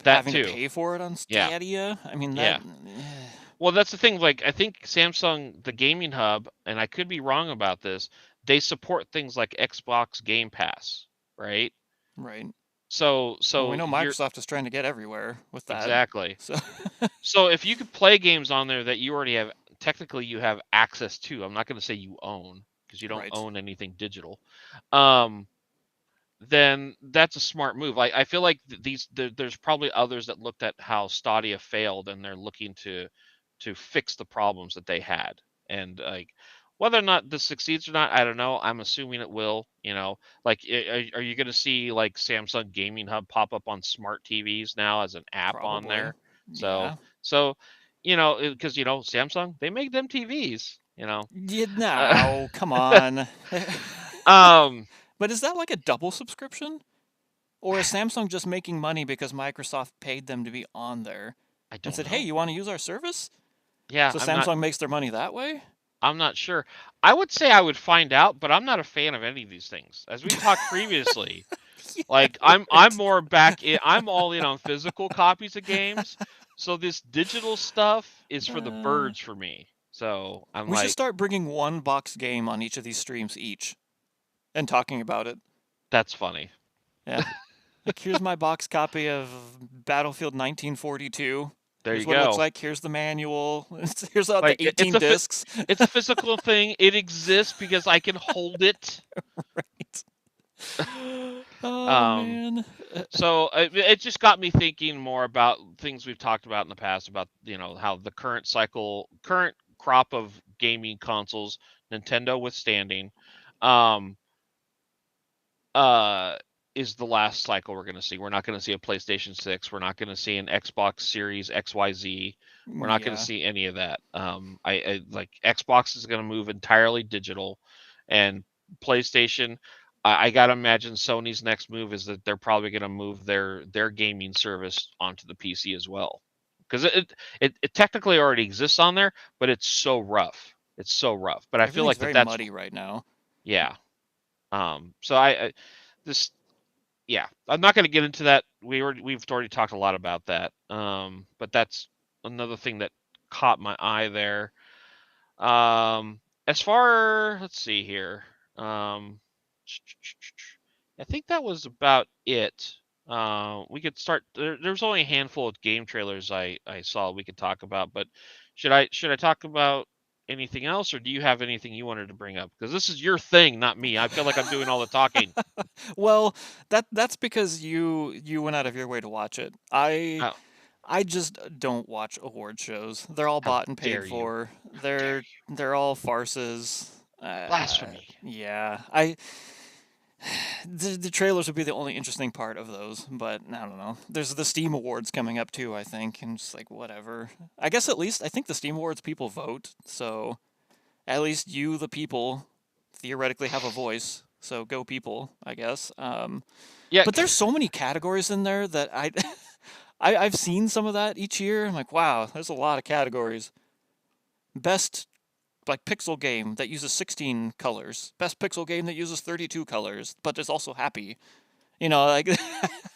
[SPEAKER 5] that
[SPEAKER 3] having to
[SPEAKER 5] too.
[SPEAKER 3] pay for it on
[SPEAKER 5] Yeah,
[SPEAKER 3] Stadia. I mean that.
[SPEAKER 5] yeah. Well, that's the thing. Like, I think Samsung, the gaming hub, and I could be wrong about this, they support things like Xbox Game Pass, right?
[SPEAKER 3] Right.
[SPEAKER 5] So,
[SPEAKER 3] Well, we
[SPEAKER 5] so
[SPEAKER 3] know
[SPEAKER 5] you're
[SPEAKER 3] Microsoft is trying to get everywhere with that.
[SPEAKER 5] exactly.
[SPEAKER 3] So
[SPEAKER 5] So if you could play games on there that you already have, technically you have access to. I'm not going to say you own, because you don't
[SPEAKER 3] right.
[SPEAKER 5] own anything digital. Um, then that's a smart move. I feel like there's probably others that looked at how Stadia failed, and they're looking to fix the problems that they had. And like Whether or not this succeeds or not, I don't know. I'm assuming it will. Like, are you going to see like Samsung Gaming Hub pop up on smart TVs now as an app on
[SPEAKER 3] Probably.
[SPEAKER 5] there? So,
[SPEAKER 3] Yeah.
[SPEAKER 5] so, because Samsung, they make them TVs. Uh,
[SPEAKER 3] No, come on.
[SPEAKER 5] um,
[SPEAKER 3] But is that like a double subscription? Or is Samsung just making money because Microsoft paid them to be on there
[SPEAKER 5] I
[SPEAKER 3] and
[SPEAKER 5] don't
[SPEAKER 3] said, "Hey,
[SPEAKER 5] know.
[SPEAKER 3] you want to use our service?"
[SPEAKER 5] Yeah,
[SPEAKER 3] So Samsung makes their money that way?
[SPEAKER 5] I'm not sure. I would say I would find out, but I'm not a fan of any of these things. As we talked previously,
[SPEAKER 3] Yeah,
[SPEAKER 5] like I'm
[SPEAKER 3] right.
[SPEAKER 5] more back in, I'm all in on physical copies of games. So this digital stuff is for the
[SPEAKER 3] Uh,
[SPEAKER 5] birds for me. So I'm
[SPEAKER 3] we should
[SPEAKER 5] like,
[SPEAKER 3] start bringing one box game on each of these streams each and talking about it.
[SPEAKER 5] that's funny.
[SPEAKER 3] Yeah. Like, here's my box copy of Battlefield 1942.
[SPEAKER 5] There
[SPEAKER 3] Here's
[SPEAKER 5] you
[SPEAKER 3] what it looks
[SPEAKER 5] go.
[SPEAKER 3] like. Here's the manual. Here's the
[SPEAKER 5] Like
[SPEAKER 3] 18 discs.
[SPEAKER 5] it's a physical thing. It exists because I can hold it.
[SPEAKER 3] Right. Oh,
[SPEAKER 5] Um,
[SPEAKER 3] man.
[SPEAKER 5] So it just got me thinking more about things we've talked about in the past about how the current crop of gaming consoles, Nintendo withstanding, um, uh, is the last cycle we're going to see. We're not going to see a PlayStation 6. We're not going to see an Xbox Series XYZ. We're not going to
[SPEAKER 3] Yeah.
[SPEAKER 5] see any of that. I like Xbox is going to move entirely digital, and PlayStation. I gotta imagine Sony's next move is that they're probably going to move their gaming service onto the PC as well, because it technically already exists on there, but it's so rough. It's so rough. But I feel
[SPEAKER 3] Everything's
[SPEAKER 5] like
[SPEAKER 3] very
[SPEAKER 5] that's
[SPEAKER 3] muddy right now.
[SPEAKER 5] yeah. So I this yeah, I'm not going to get into that. We've already talked a lot about that. But that's another thing that caught my eye there. As far let's see here. I think that was about it. We could start. There's only a handful of game trailers I saw we could talk about, but should I talk about anything else, or do you have anything you wanted to bring up? Because this is your thing, not me. I feel like I'm doing all the talking.
[SPEAKER 3] Well, that's because you went out of your way to watch it.
[SPEAKER 5] Oh,
[SPEAKER 3] I just don't watch award shows. They're all
[SPEAKER 5] how
[SPEAKER 3] bought and paid
[SPEAKER 5] dare you?
[SPEAKER 3] for.
[SPEAKER 5] How dare
[SPEAKER 3] They're
[SPEAKER 5] you?
[SPEAKER 3] they're all farces.
[SPEAKER 5] Blasphemy.
[SPEAKER 3] Yeah. I the trailers would be the only interesting part of those, but I don't know. There's the Steam Awards coming up too, I think, and just like whatever. I guess at least I think the Steam Awards people vote, so at least you, the people, theoretically have a voice. So go people, I guess.
[SPEAKER 5] Yeah,
[SPEAKER 3] But there's so many categories in there that I've seen some of that each year. I'm like, wow, there's a lot of categories. Best like pixel game that uses 16 colors. Best pixel game that uses 32 colors, but is also happy. Like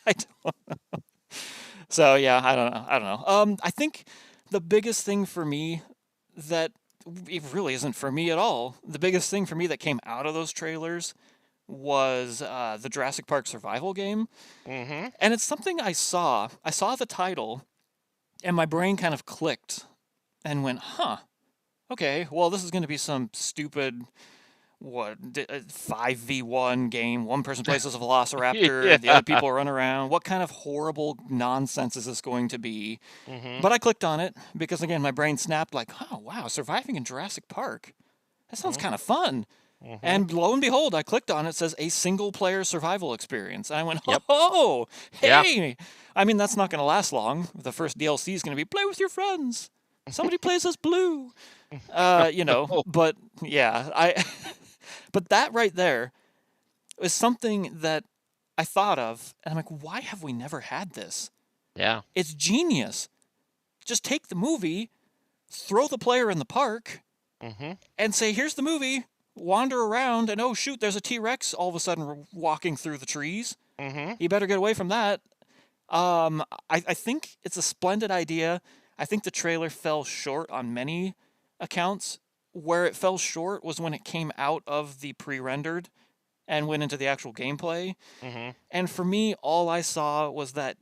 [SPEAKER 3] I don't, so yeah, I don't know. I don't know. I think the biggest thing for me that it really isn't for me at all. The biggest thing for me that came out of those trailers was the Jurassic Park survival game.
[SPEAKER 5] mm-hmm.
[SPEAKER 3] And it's something I saw. I saw the title, and my brain kind of clicked and went, huh, okay, well, this is going to be some stupid, 5v1 game. One person plays as a velociraptor, the
[SPEAKER 5] Yeah.
[SPEAKER 3] other people run around. What kind of horrible nonsense is this going to be?
[SPEAKER 5] Mm-hmm.
[SPEAKER 3] But I clicked on it because, again, my brain snapped like, oh, wow, surviving in Jurassic Park. That sounds kind of fun.
[SPEAKER 5] Mm-hmm.
[SPEAKER 3] And lo and behold, I clicked on it. It says a single player survival experience. And I went,
[SPEAKER 5] Yep.
[SPEAKER 3] oh,
[SPEAKER 5] Yeah.
[SPEAKER 3] hey. I mean, that's not going to last long. The first DLC is going to be play with your friends. Somebody plays as Blue.
[SPEAKER 5] Oh,
[SPEAKER 3] But yeah, but that right there is something that I thought of. And I'm like, why have we never had this?
[SPEAKER 5] yeah.
[SPEAKER 3] It's genius. Just take the movie, throw the player in the park,
[SPEAKER 5] Mm-hmm.
[SPEAKER 3] and say, here's the movie. Wander around, and oh shoot, there's a T-Rex all of a sudden walking through the trees.
[SPEAKER 5] Mm-hmm.
[SPEAKER 3] You better get away from that. I think it's a splendid idea. I think the trailer fell short on many accounts. Where it fell short was when it came out of the pre-rendered and went into the actual gameplay.
[SPEAKER 5] Mm-hmm.
[SPEAKER 3] And for me, all I saw was that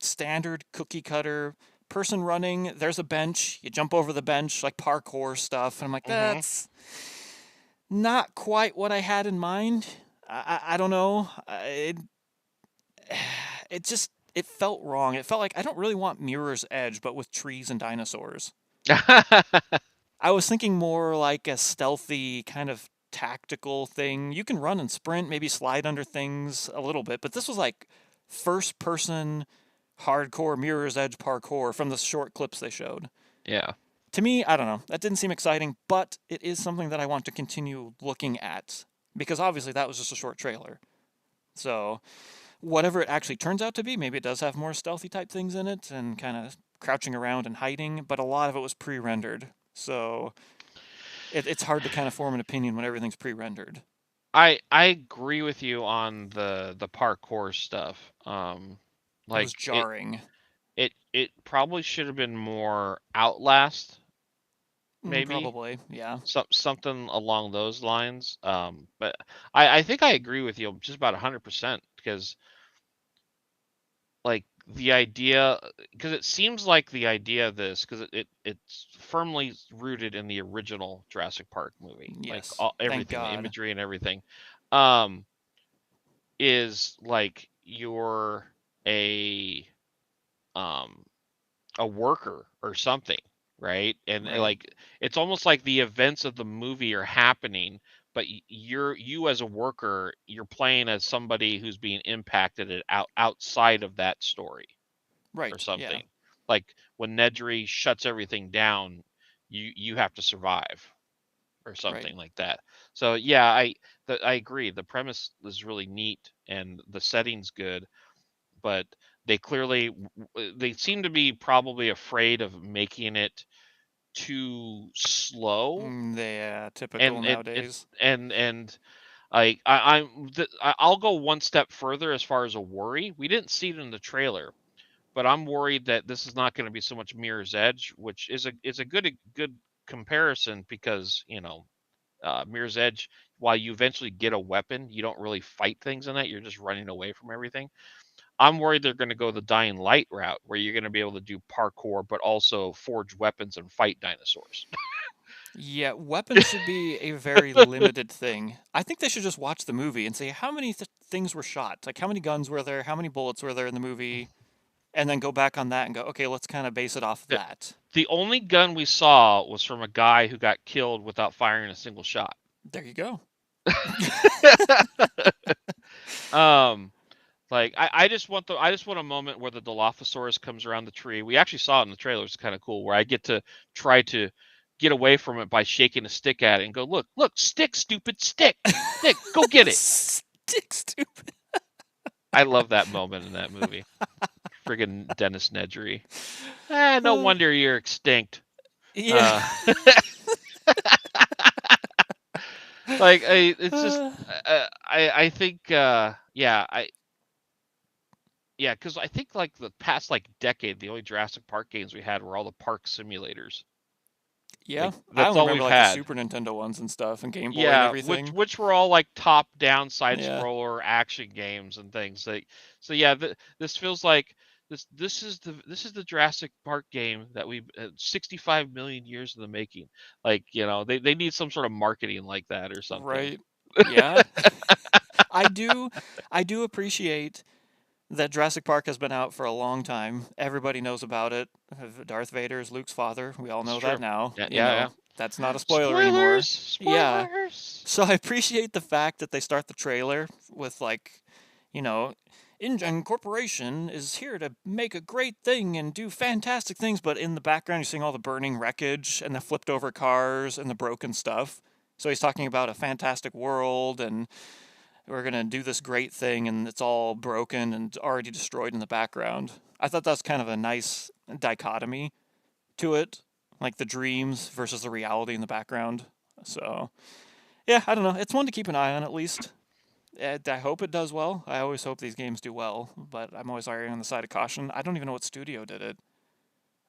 [SPEAKER 3] standard cookie cutter person running. There's a bench. You jump over the bench, like parkour stuff. And I'm like,
[SPEAKER 5] Mm-hmm.
[SPEAKER 3] that's not quite what I had in mind. I don't know. It just it felt wrong. It felt like I don't really want Mirror's Edge, but with trees and dinosaurs. I was thinking more like a stealthy kind of tactical thing. You can run and sprint, maybe slide under things a little bit, but this was like first person hardcore Mirror's Edge parkour from the short clips they showed.
[SPEAKER 5] Yeah.
[SPEAKER 3] To me, I don't know. That didn't seem exciting, but it is something that I want to continue looking at because obviously that was just a short trailer. So, whatever it actually turns out to be, maybe it does have more stealthy type things in it and kind of crouching around and hiding, but a lot of it was pre-rendered. So, it's hard to kind of form an opinion when everything's pre-rendered.
[SPEAKER 5] I agree with you on the parkour stuff.
[SPEAKER 3] It was
[SPEAKER 5] Like
[SPEAKER 3] jarring.
[SPEAKER 5] it probably should have been more Outlast, maybe
[SPEAKER 3] Probably, yeah.
[SPEAKER 5] something along those lines. But I think I agree with you just about 100% because like the idea, because it seems like the idea of this, because it's firmly rooted in the original Jurassic Park movie, like
[SPEAKER 3] Yes. Thank
[SPEAKER 5] everything, the
[SPEAKER 3] God.
[SPEAKER 5] imagery and everything, um, is like you're a um a worker or something, right? And
[SPEAKER 3] Right.
[SPEAKER 5] like it's almost like the events of the movie are happening, but you as a worker, you're playing as somebody who's being impacted outside of that story or
[SPEAKER 3] Right. Yeah.
[SPEAKER 5] something. Like when Nedry shuts everything down, you have to survive or
[SPEAKER 3] Right.
[SPEAKER 5] something like that. So yeah, I agree. The premise is really neat and the setting's good, but they clearly they seem to be probably afraid of making it too slow
[SPEAKER 3] Yeah, typical nowadays.
[SPEAKER 5] and I'll go one step further as far as a worry. We didn't see it in the trailer, but I'm worried that this is not going to be so much Mirror's Edge, which is a good comparison because Mirror's Edge, while you eventually get a weapon, you don't really fight things in that. You're just running away from everything. I'm worried they're going to go the Dying Light route, where you're going to be able to do parkour, but also forge weapons and fight dinosaurs.
[SPEAKER 3] Yeah, weapons should be a very limited thing. I think they should just watch the movie and say how many things were shot. Like how many guns were there, how many bullets were there in the movie, and then go back on that and go, okay, let's kind of base it off of
[SPEAKER 5] The,
[SPEAKER 3] that.
[SPEAKER 5] the only gun we saw was from a guy who got killed without firing a single shot.
[SPEAKER 3] There you go.
[SPEAKER 5] um, like I just want a moment where the Dilophosaurus comes around the tree. We actually saw it in the trailer. It's kind of cool where I get to try to get away from it by shaking a stick at it and go, look, stick, stupid stick, go get it.
[SPEAKER 3] Stick stupid.
[SPEAKER 5] I love that moment in that movie. Friggin' Dennis Nedry. No wonder you're extinct.
[SPEAKER 3] Yeah.
[SPEAKER 5] It's just I think because I think like the past like decade, the only Jurassic Park games we had were all the park simulators.
[SPEAKER 3] Yeah,
[SPEAKER 5] Like
[SPEAKER 3] I
[SPEAKER 5] that's
[SPEAKER 3] only
[SPEAKER 5] all
[SPEAKER 3] remember
[SPEAKER 5] we've
[SPEAKER 3] like the
[SPEAKER 5] had.
[SPEAKER 3] Super Nintendo ones and stuff, and Game Boy and
[SPEAKER 5] Yeah,
[SPEAKER 3] everything.
[SPEAKER 5] which were all like top down side
[SPEAKER 3] Yeah.
[SPEAKER 5] scroller action games and things. Like so yeah, this feels like this is the Jurassic Park game that we 65 million years in the making. Like, they need some sort of marketing like that or something.
[SPEAKER 3] Right. Yeah. I do appreciate that Jurassic Park has been out for a long time. Everybody knows about it. Darth Vader is Luke's father. We all
[SPEAKER 5] It's
[SPEAKER 3] know that
[SPEAKER 5] true.
[SPEAKER 3] now.
[SPEAKER 5] Yeah,
[SPEAKER 3] You
[SPEAKER 5] yeah,
[SPEAKER 3] know,
[SPEAKER 5] yeah.
[SPEAKER 3] that's not a spoiler
[SPEAKER 5] Spoilers,
[SPEAKER 3] anymore. Yeah.
[SPEAKER 5] spoilers.
[SPEAKER 3] So I appreciate the fact that they start the trailer with like, you know, InGen Corporation is here to make a great thing and do fantastic things, but in the background you're seeing all the burning wreckage and the flipped over cars and the broken stuff. So he's talking about a fantastic world and we're going to do this great thing and it's all broken and already destroyed in the background. I thought that's kind of a nice dichotomy to it, like the dreams versus the reality in the background. So, yeah, I don't know. It's one to keep an eye on at least. I hope it does well. I always hope these games do well, but I'm always erring on the side of caution. I don't even know what studio did it.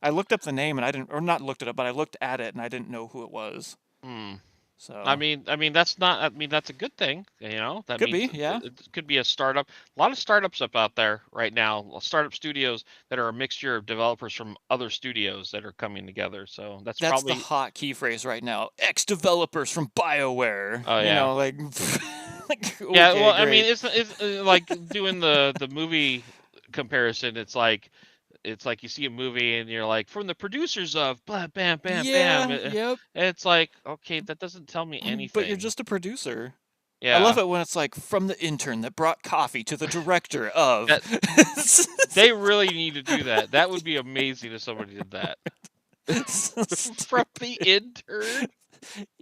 [SPEAKER 3] I looked up the name and I didn't, or not looked it up, but I looked at it and I didn't know who it was.
[SPEAKER 5] Hmm.
[SPEAKER 3] So,
[SPEAKER 5] That's not. I mean, that's a good thing. That
[SPEAKER 3] could
[SPEAKER 5] means
[SPEAKER 3] be, yeah.
[SPEAKER 5] it could be a startup. A lot of startups up out there right now. Startup studios that are a mixture of developers from other studios that are coming together. So that's
[SPEAKER 3] That's the
[SPEAKER 5] probably.
[SPEAKER 3] hot key phrase right now. Ex developers from BioWare.
[SPEAKER 5] Oh
[SPEAKER 3] You
[SPEAKER 5] yeah.
[SPEAKER 3] know, like, like
[SPEAKER 5] Yeah.
[SPEAKER 3] okay,
[SPEAKER 5] Well, I mean,
[SPEAKER 3] great.
[SPEAKER 5] it's like doing the movie comparison. It's like it's like you see a movie and you're like, from the producers of blah, bam, bam, bam.
[SPEAKER 3] Yeah, yep.
[SPEAKER 5] And it's like, okay, that doesn't tell me
[SPEAKER 3] But you're
[SPEAKER 5] anything.
[SPEAKER 3] just a producer. I love
[SPEAKER 5] Yeah,
[SPEAKER 3] it when it's like from the intern that brought coffee to the director of.
[SPEAKER 5] that they really need to do that. That would be amazing if somebody did that.
[SPEAKER 3] So
[SPEAKER 5] From
[SPEAKER 3] stupid.
[SPEAKER 5] the intern,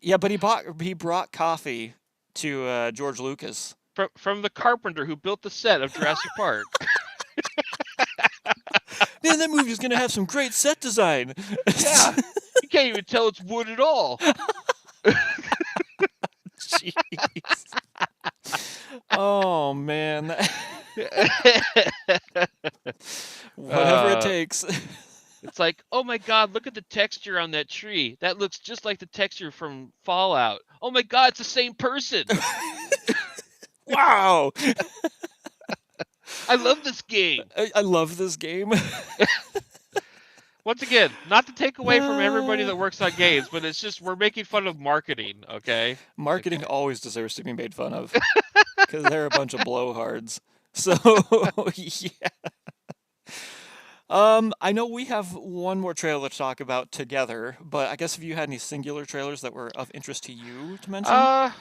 [SPEAKER 3] Yeah, but he brought coffee to George Lucas.
[SPEAKER 5] from the carpenter who built the set of Jurassic Park.
[SPEAKER 3] Man, that movie's gonna have some great set design.
[SPEAKER 5] Yeah, you can't even tell it's wood at all.
[SPEAKER 3] Jeez. Oh man. Whatever it
[SPEAKER 5] Uh,
[SPEAKER 3] takes.
[SPEAKER 5] It's like, oh my god, look at the texture on that tree. That looks just like the texture from Fallout. Oh my god, it's the same person.
[SPEAKER 3] Wow.
[SPEAKER 5] I love this game.
[SPEAKER 3] I love this game.
[SPEAKER 5] Once again, not to take away from everybody that works on games, but it's just we're making fun of marketing, okay?
[SPEAKER 3] Marketing
[SPEAKER 5] Okay.
[SPEAKER 3] always deserves to be made fun of because they're a bunch of blowhards. So yeah. I know we have one more trailer to talk about together, but I guess if you had any singular trailers that were of interest to you to mention?
[SPEAKER 5] Uh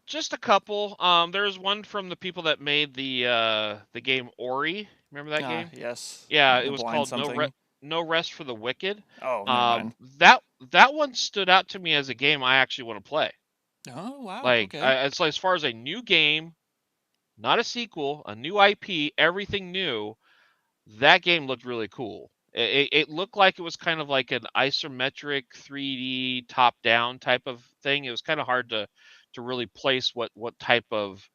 [SPEAKER 5] just a couple. There's one from the people that made the game Ori. Remember that
[SPEAKER 3] Ah,
[SPEAKER 5] game?
[SPEAKER 3] yes.
[SPEAKER 5] Yeah, it
[SPEAKER 3] The
[SPEAKER 5] was
[SPEAKER 3] blind
[SPEAKER 5] called
[SPEAKER 3] something.
[SPEAKER 5] No Rest for the Wicked.
[SPEAKER 3] Oh, never mind.
[SPEAKER 5] That one stood out to me as a game I actually want to play.
[SPEAKER 3] Oh, wow.
[SPEAKER 5] Like,
[SPEAKER 3] Okay.
[SPEAKER 5] it's like as far as a new game, not a sequel, a new IP, everything new. That game looked really cool. It looked like it was kind of like an isometric 3D top-down type of thing. It was kind of hard to really place what type of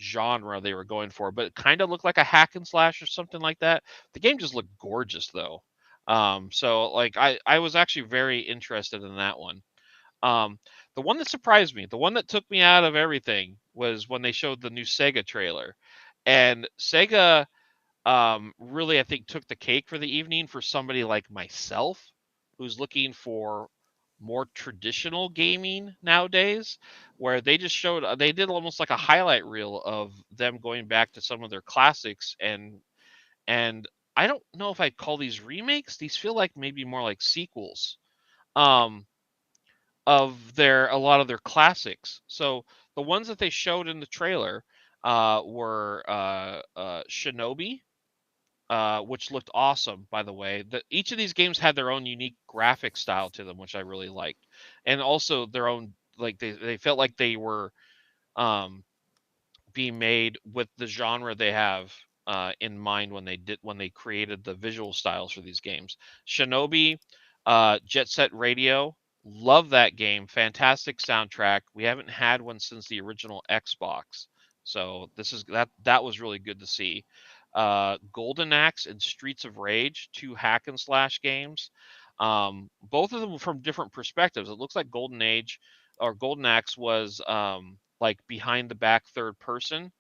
[SPEAKER 5] genre they were going for, but it kind of looked like a hack and slash or something like that. The game just looked gorgeous though. So like I was actually very interested in that one. Um, the one that surprised me, the one that took me out of everything was when they showed the new Sega trailer. And Sega really I think took the cake for the evening for somebody like myself who's looking for more traditional gaming nowadays, where they just showed they did almost like a highlight reel of them going back to some of their classics. And I don't know if I'd call these remakes. These feel like maybe more like sequels um of their a lot of their classics. So the ones that they showed in the trailer were Shinobi, which looked awesome, by the way. Each of these games had their own unique graphic style to them, which I really liked, and also their own like they felt like they were um, being made with the genre they have in mind when they created the visual styles for these games. Shinobi, Jet Set Radio, love that game. Fantastic soundtrack. We haven't had one since the original Xbox, so that was really good to see. Golden Axe and Streets of Rage, two hack and slash games. Both of them from different perspectives. It looks like Golden Axe was like behind the back third person,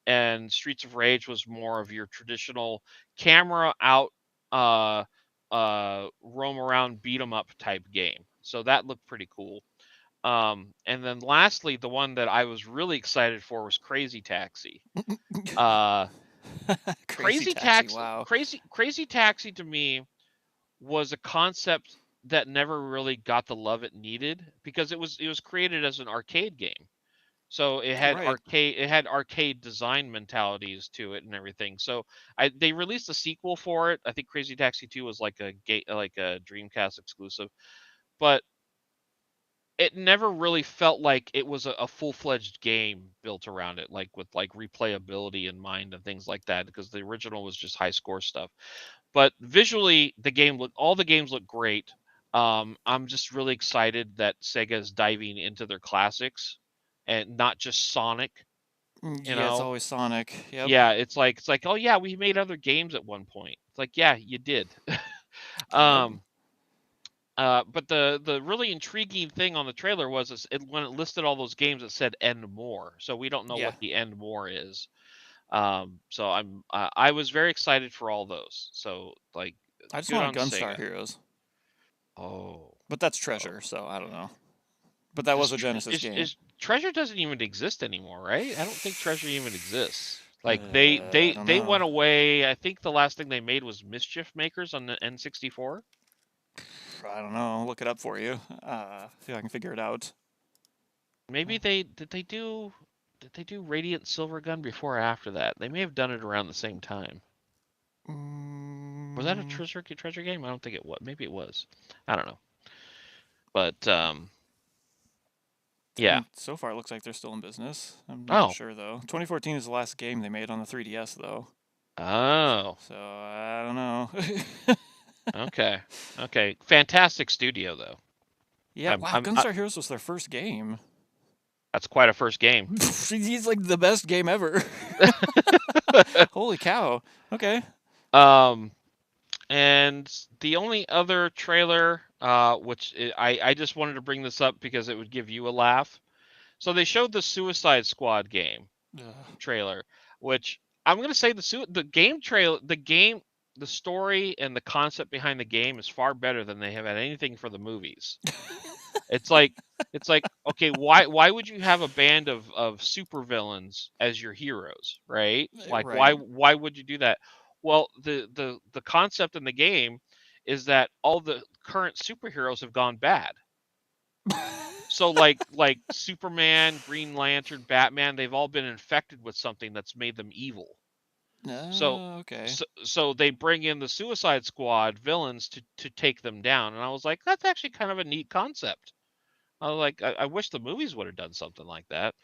[SPEAKER 5] and Streets of Rage was more of your traditional camera out, uh, roam around, beat 'em up type game. So that looked pretty cool. And then lastly, the one that I was really excited for was Crazy Taxi. Uh,
[SPEAKER 3] Crazy Taxi. Wow.
[SPEAKER 5] Crazy Taxi to me was a concept that never really got the love it needed because it was created as an arcade game. So
[SPEAKER 3] Right.
[SPEAKER 5] it had arcade design mentalities to it and everything. So they released a sequel for it. I think Crazy Taxi 2 was like a Dreamcast exclusive, but it never really felt like it was a full-fledged game built around it, like with like replayability in mind and things like that, because the original was just high score stuff. But visually, all the games look great. I'm just really excited that Sega is diving into their classics and not just Sonic. You
[SPEAKER 3] Yeah, it's
[SPEAKER 5] know,
[SPEAKER 3] always Sonic. Yep.
[SPEAKER 5] yeah, it's like oh yeah, we made other games at one point. It's like yeah, you did.
[SPEAKER 3] Yep.
[SPEAKER 5] um, but the really intriguing thing on the trailer was when it listed all those games, it said "and more," so we don't know
[SPEAKER 3] Yeah.
[SPEAKER 5] what the "and more" is. So I was very excited for all those. So like,
[SPEAKER 3] I just
[SPEAKER 5] good
[SPEAKER 3] want
[SPEAKER 5] on
[SPEAKER 3] a Gunstar
[SPEAKER 5] Sega.
[SPEAKER 3] Heroes,
[SPEAKER 5] Oh,
[SPEAKER 3] but that's
[SPEAKER 5] oh.
[SPEAKER 3] Treasure, so I don't know. But that was a Genesis game.
[SPEAKER 5] Treasure doesn't even exist anymore, right? I don't think Treasure even exists. Like
[SPEAKER 3] I don't
[SPEAKER 5] they
[SPEAKER 3] know.
[SPEAKER 5] went away. I think the last thing they made was Mischief Makers on the N64.
[SPEAKER 3] I don't know. Look it up for you. See if I can figure it out.
[SPEAKER 5] Maybe did they do Radiant Silvergun before or after that? They may have done it around the same time. Was that a
[SPEAKER 3] Mm,
[SPEAKER 5] treasure game? I don't think it was. Maybe it was. I don't know. But
[SPEAKER 3] I
[SPEAKER 5] yeah.
[SPEAKER 3] mean, so far it looks like they're still in business. I'm not
[SPEAKER 5] Oh.
[SPEAKER 3] sure though. 2014 is the last game they made on the 3DS though.
[SPEAKER 5] Oh.
[SPEAKER 3] So I don't know.
[SPEAKER 5] Okay. Okay. Fantastic studio though.
[SPEAKER 3] Yeah, wow, Gunstar Heroes was their first game.
[SPEAKER 5] That's quite a first game.
[SPEAKER 3] He's like the best game ever. Holy cow. Okay.
[SPEAKER 5] And the only other trailer, which I just wanted to bring this up because it would give you a laugh. So they showed the Suicide Squad game trailer, which I'm gonna say the game trailer, the story and the concept behind the game is far better than they have had anything for the movies. It's like okay, why would you have a band of supervillains as your heroes, right? Like
[SPEAKER 3] Right.
[SPEAKER 5] why would you do that? Well, the concept in the game is that all the current superheroes have gone bad. So like Superman, Green Lantern, Batman, they've all been infected with something that's made them evil. So
[SPEAKER 3] Okay.
[SPEAKER 5] so they bring in the Suicide Squad villains to take them down, and I was like, that's actually kind of a neat concept. I was like, I wish the movies would have done something like that.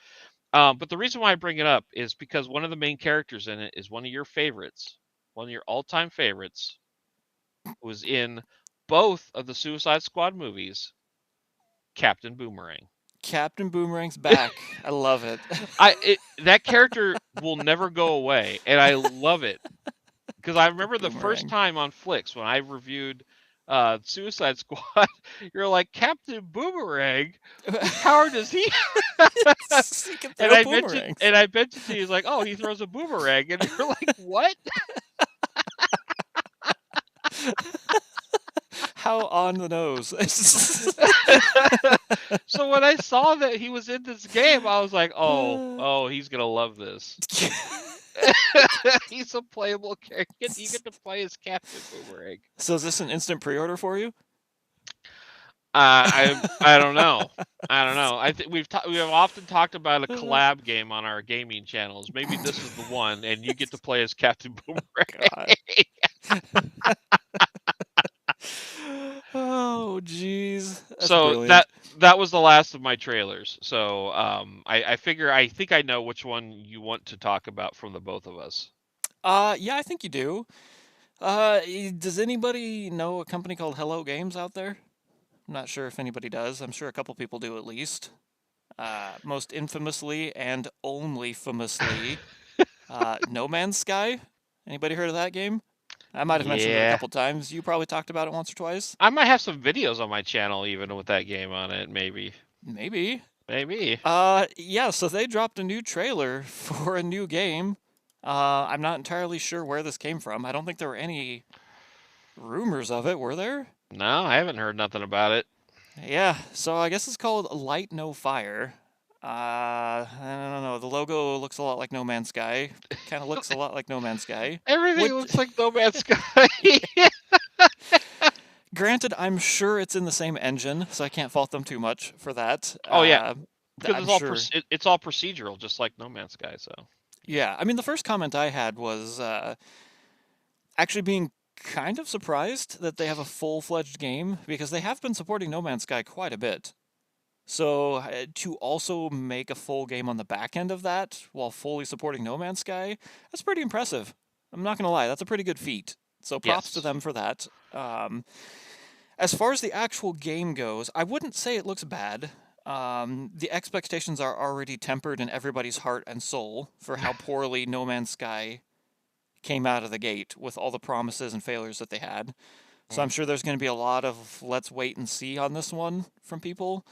[SPEAKER 5] But the reason why I bring it up is because one of the main characters in it is one of your favorites, one of your all-time favorites, who was in both of the Suicide Squad movies, Captain Boomerang.
[SPEAKER 3] Captain Boomerang's back. I love it.
[SPEAKER 5] That character will never go away, and I love it because I remember the first
[SPEAKER 3] Boomerang.
[SPEAKER 5] time on Flicks when I reviewed Suicide Squad, you're like, Captain Boomerang, what power does he?
[SPEAKER 3] He can throw boomerangs.
[SPEAKER 5] And I mentioned to you, he's like, oh, he throws a boomerang, and you're like, what?
[SPEAKER 3] How on the nose.
[SPEAKER 5] So when I saw that he was in this game, I was like, oh, he's gonna love this. He's a playable character. You get to play as Captain Boomerang.
[SPEAKER 3] So is this an instant pre-order for you?
[SPEAKER 5] I don't know. I don't know. I think we have often talked about a collab game on our gaming channels. Maybe this is the one, and you get to play as Captain Boomerang.
[SPEAKER 3] Oh, jeez.
[SPEAKER 5] So
[SPEAKER 3] brilliant.
[SPEAKER 5] that was the last of my trailers. So I figure I think I know which one you want to talk about from the both of us.
[SPEAKER 3] Yeah, I think you do. Does anybody know a company called Hello Games out there? I'm not sure if anybody does. I'm sure a couple people do at least. Most infamously and only famously, No Man's Sky. Anybody heard of that game? I might have mentioned it a couple times. You probably talked about it once or twice.
[SPEAKER 5] I might have some videos on my channel even with that game on it, maybe.
[SPEAKER 3] Maybe.
[SPEAKER 5] Maybe.
[SPEAKER 3] Yeah, so they dropped a new trailer for a new game. I'm not entirely sure where this came from. I don't think there were any rumors of it, were there?
[SPEAKER 5] No, I haven't heard nothing about it.
[SPEAKER 3] Yeah, so I guess it's called Light No Fire. I don't know. The logo looks a lot like No Man's Sky. Kind of looks a lot like No Man's Sky.
[SPEAKER 5] Everything looks like No Man's Sky.
[SPEAKER 3] Granted, I'm sure it's in the same engine, so I can't fault them too much for that.
[SPEAKER 5] Oh yeah, because
[SPEAKER 3] I'm
[SPEAKER 5] it's all procedural, just like No Man's Sky. So
[SPEAKER 3] yeah, I mean the first comment I had was actually being kind of surprised that they have a full-fledged game because they have been supporting No Man's Sky quite a bit. So to also make a full game on the back end of that while fully supporting No Man's Sky, that's pretty impressive. I'm not gonna lie, that's a pretty good feat. So props to them for that. As far as the actual game goes, I wouldn't say it looks bad. The expectations are already tempered in everybody's heart and soul for how poorly No Man's Sky came out of the gate with all the promises and failures that they had. So I'm sure there's going to be a lot of let's wait and see on this one from people.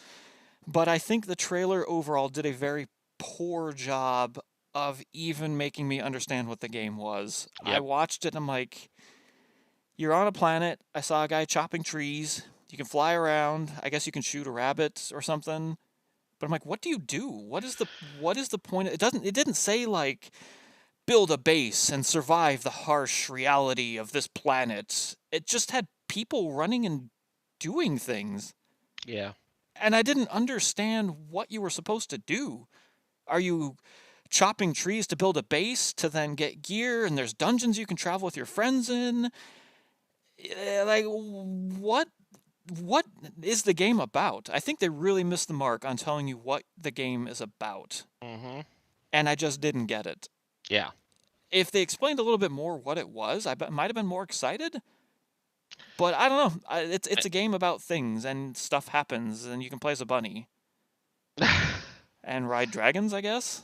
[SPEAKER 3] But I think the trailer overall did a very poor job of even making me understand what the game was.
[SPEAKER 5] Yep.
[SPEAKER 3] I watched it and I'm like, you're on a planet. I saw a guy chopping trees. You can fly around. I guess you can shoot a rabbit or something. But I'm like, what do you do? What is the point? It didn't say like build a base and survive the harsh reality of this planet. It just had people running and doing things.
[SPEAKER 5] Yeah.
[SPEAKER 3] And I didn't understand what you were supposed to do. Are you chopping trees to build a base to then get gear, and there's dungeons you can travel with your friends in? Like, what is the game about? I think they really missed the mark on telling you what the game is about.
[SPEAKER 5] Mhm.
[SPEAKER 3] And I just didn't get it.
[SPEAKER 5] Yeah.
[SPEAKER 3] If they explained a little bit more what it was, I might have been more excited. But I don't know. It's a game about things, and stuff happens, and you can play as a bunny and ride dragons, I guess.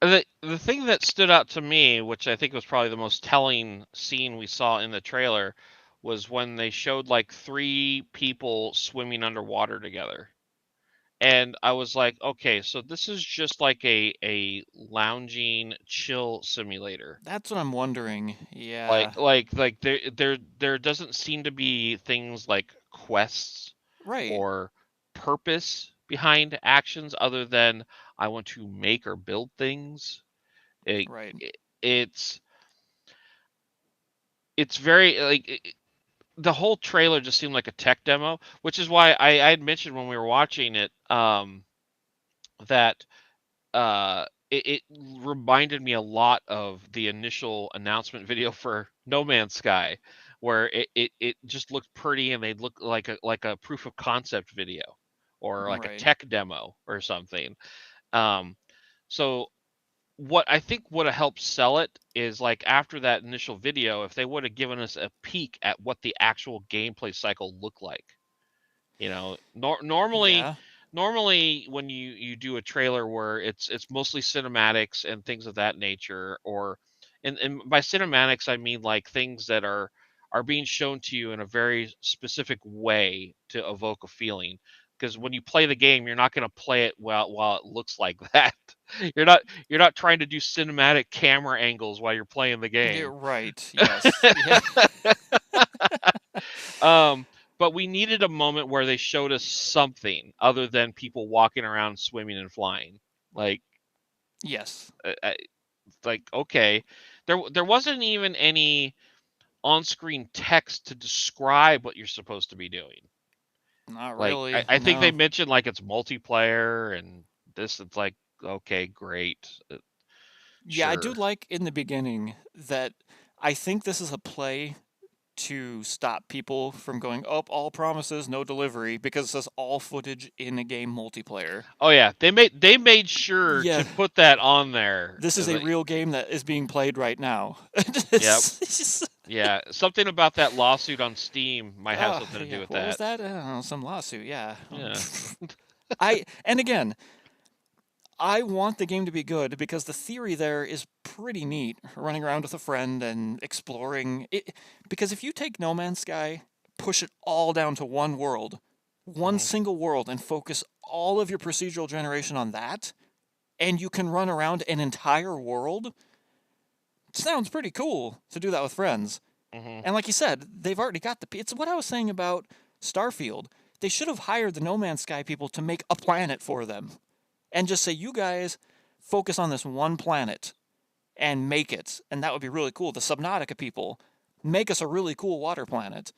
[SPEAKER 5] The thing that stood out to me, which I think was probably the most telling scene we saw in the trailer, was when they showed like 3 people swimming underwater together. And I was like, okay, so this is just like a lounging chill simulator.
[SPEAKER 3] That's what I'm wondering.
[SPEAKER 5] Like
[SPEAKER 3] Yeah.
[SPEAKER 5] like there doesn't seem to be things like quests
[SPEAKER 3] Right.
[SPEAKER 5] or purpose behind actions other than I want to make or build things. It,
[SPEAKER 3] Right.
[SPEAKER 5] it it's very like the whole trailer just seemed like a tech demo, which is why I had mentioned when we were watching it that it reminded me a lot of the initial announcement video for No Man's Sky, where it just looked pretty and they look like a proof of concept video or like a
[SPEAKER 3] Right.
[SPEAKER 5] tech demo or something. Um, so what I think would have helped sell it is like after that initial video, if they would have given us a peek at what the actual gameplay cycle looked like. You know,
[SPEAKER 3] Yeah.
[SPEAKER 5] normally when you do a trailer where it's mostly cinematics and things of that nature, or and by cinematics I mean like things that are being shown to you in a very specific way to evoke a feeling. Because when you play the game, you're not going to play it while it looks like that. You're not trying to do cinematic camera angles while you're playing the
[SPEAKER 3] Yeah.
[SPEAKER 5] game.
[SPEAKER 3] Right. Yes. Yeah.
[SPEAKER 5] Um, but we needed a moment where they showed us something other than people walking around, swimming and flying. Like,
[SPEAKER 3] Yes.
[SPEAKER 5] like okay, there wasn't even any on-screen text to describe what you're supposed to be doing.
[SPEAKER 3] Not
[SPEAKER 5] Like,
[SPEAKER 3] really.
[SPEAKER 5] I think they
[SPEAKER 3] No.
[SPEAKER 5] mentioned like it's multiplayer and this. It's like okay, great,
[SPEAKER 3] Yeah, I do
[SPEAKER 5] sure.
[SPEAKER 3] like in the beginning that I think this is a play to stop people from going, oh, all promises, no delivery, because it says all footage in a game multiplayer.
[SPEAKER 5] Oh yeah, they made sure
[SPEAKER 3] Yeah,
[SPEAKER 5] to put that on there.
[SPEAKER 3] this is a real game that is being played right now.
[SPEAKER 5] Yep.
[SPEAKER 3] It's just-
[SPEAKER 5] Yeah, something about that lawsuit on Steam might have
[SPEAKER 3] oh,
[SPEAKER 5] something to do
[SPEAKER 3] yeah,
[SPEAKER 5] with
[SPEAKER 3] what was
[SPEAKER 5] that.
[SPEAKER 3] that? I don't know, some lawsuit, yeah.
[SPEAKER 5] Yeah.
[SPEAKER 3] And again, I want the game to be good because the theory there is pretty neat. Running around with a friend and exploring it. Because if you take No Man's Sky, push it all down to one world, one
[SPEAKER 5] Mhm.
[SPEAKER 3] single world, and focus all of your procedural generation on that, and you can run around an entire world, it sounds pretty cool to do that with friends.
[SPEAKER 5] Mhm.
[SPEAKER 3] And like you said, they've already got it's what I was saying about Starfield. They should have hired the No Man's Sky people to make a planet for them and just say, you guys focus on this one planet and make it. And that would be really cool. The Subnautica people make us a really cool water planet.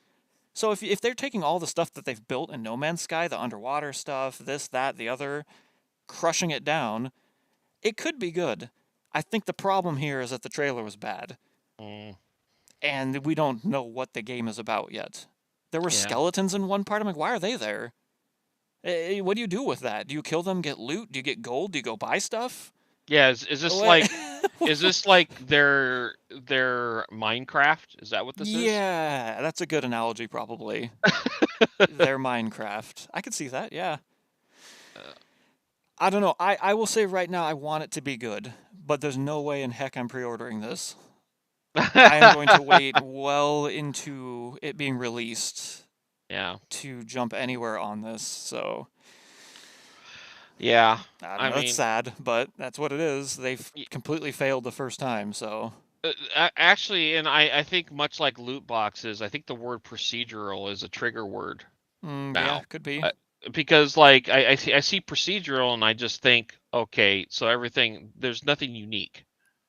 [SPEAKER 3] So if they're taking all the stuff that they've built in No Man's Sky, the underwater stuff, this, that, the other, crushing it down, it could be good. I think the problem here is that the trailer was bad.
[SPEAKER 5] Mm,
[SPEAKER 3] And we don't know what the game is about yet. There were
[SPEAKER 5] yeah.
[SPEAKER 3] skeletons in one part. I'm like, why are they there? What do you do with that? Do you kill them, get loot? Do you get gold? Do you go buy stuff?
[SPEAKER 5] Yeah. Is this
[SPEAKER 3] What?
[SPEAKER 5] like is this like their Minecraft? Is that what this is?
[SPEAKER 3] Yeah, that's a good analogy, probably. Their Minecraft. I could see that, yeah.
[SPEAKER 5] Uh,
[SPEAKER 3] I don't know. I will say right now, I want it to be good, but there's no way in heck I'm pre ordering this. I am going to wait well into it being released
[SPEAKER 5] Yeah.
[SPEAKER 3] to jump anywhere on this, so.
[SPEAKER 5] Yeah.
[SPEAKER 3] I don't
[SPEAKER 5] I
[SPEAKER 3] know. It's
[SPEAKER 5] mean,
[SPEAKER 3] sad, but that's what it is. They've
[SPEAKER 5] y-
[SPEAKER 3] completely failed the first time, so.
[SPEAKER 5] actually, and I think much like loot boxes, I think the word procedural is a trigger word
[SPEAKER 3] Yeah,
[SPEAKER 5] now.
[SPEAKER 3] could be.
[SPEAKER 5] Uh, because like I see procedural and I just think, okay, so everything there's nothing unique.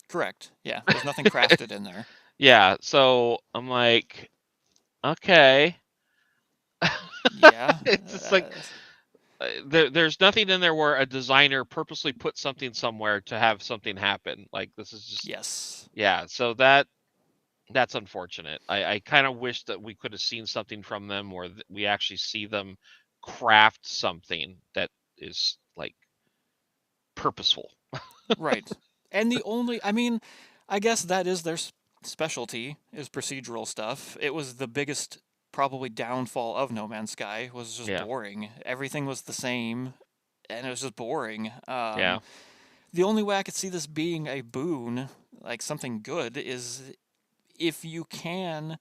[SPEAKER 3] Correct. Yeah, there's nothing crafted in there.
[SPEAKER 5] Yeah, so I'm like, okay.
[SPEAKER 3] Yeah.
[SPEAKER 5] It's just like there's nothing in there where a designer purposely put something somewhere to have something happen. Like this is just
[SPEAKER 3] Yes.
[SPEAKER 5] yeah. So that's unfortunate. I kind of wish that we could have seen something from them, or we actually see them craft something that is like purposeful.
[SPEAKER 3] Right. And I mean, I guess that is their specialty is procedural stuff. It was the biggest probably downfall of No Man's Sky was just
[SPEAKER 5] Yeah,
[SPEAKER 3] boring. Everything was the same and it was just boring.
[SPEAKER 5] yeah,
[SPEAKER 3] The only way I could see this being a boon, like something good, is if you can,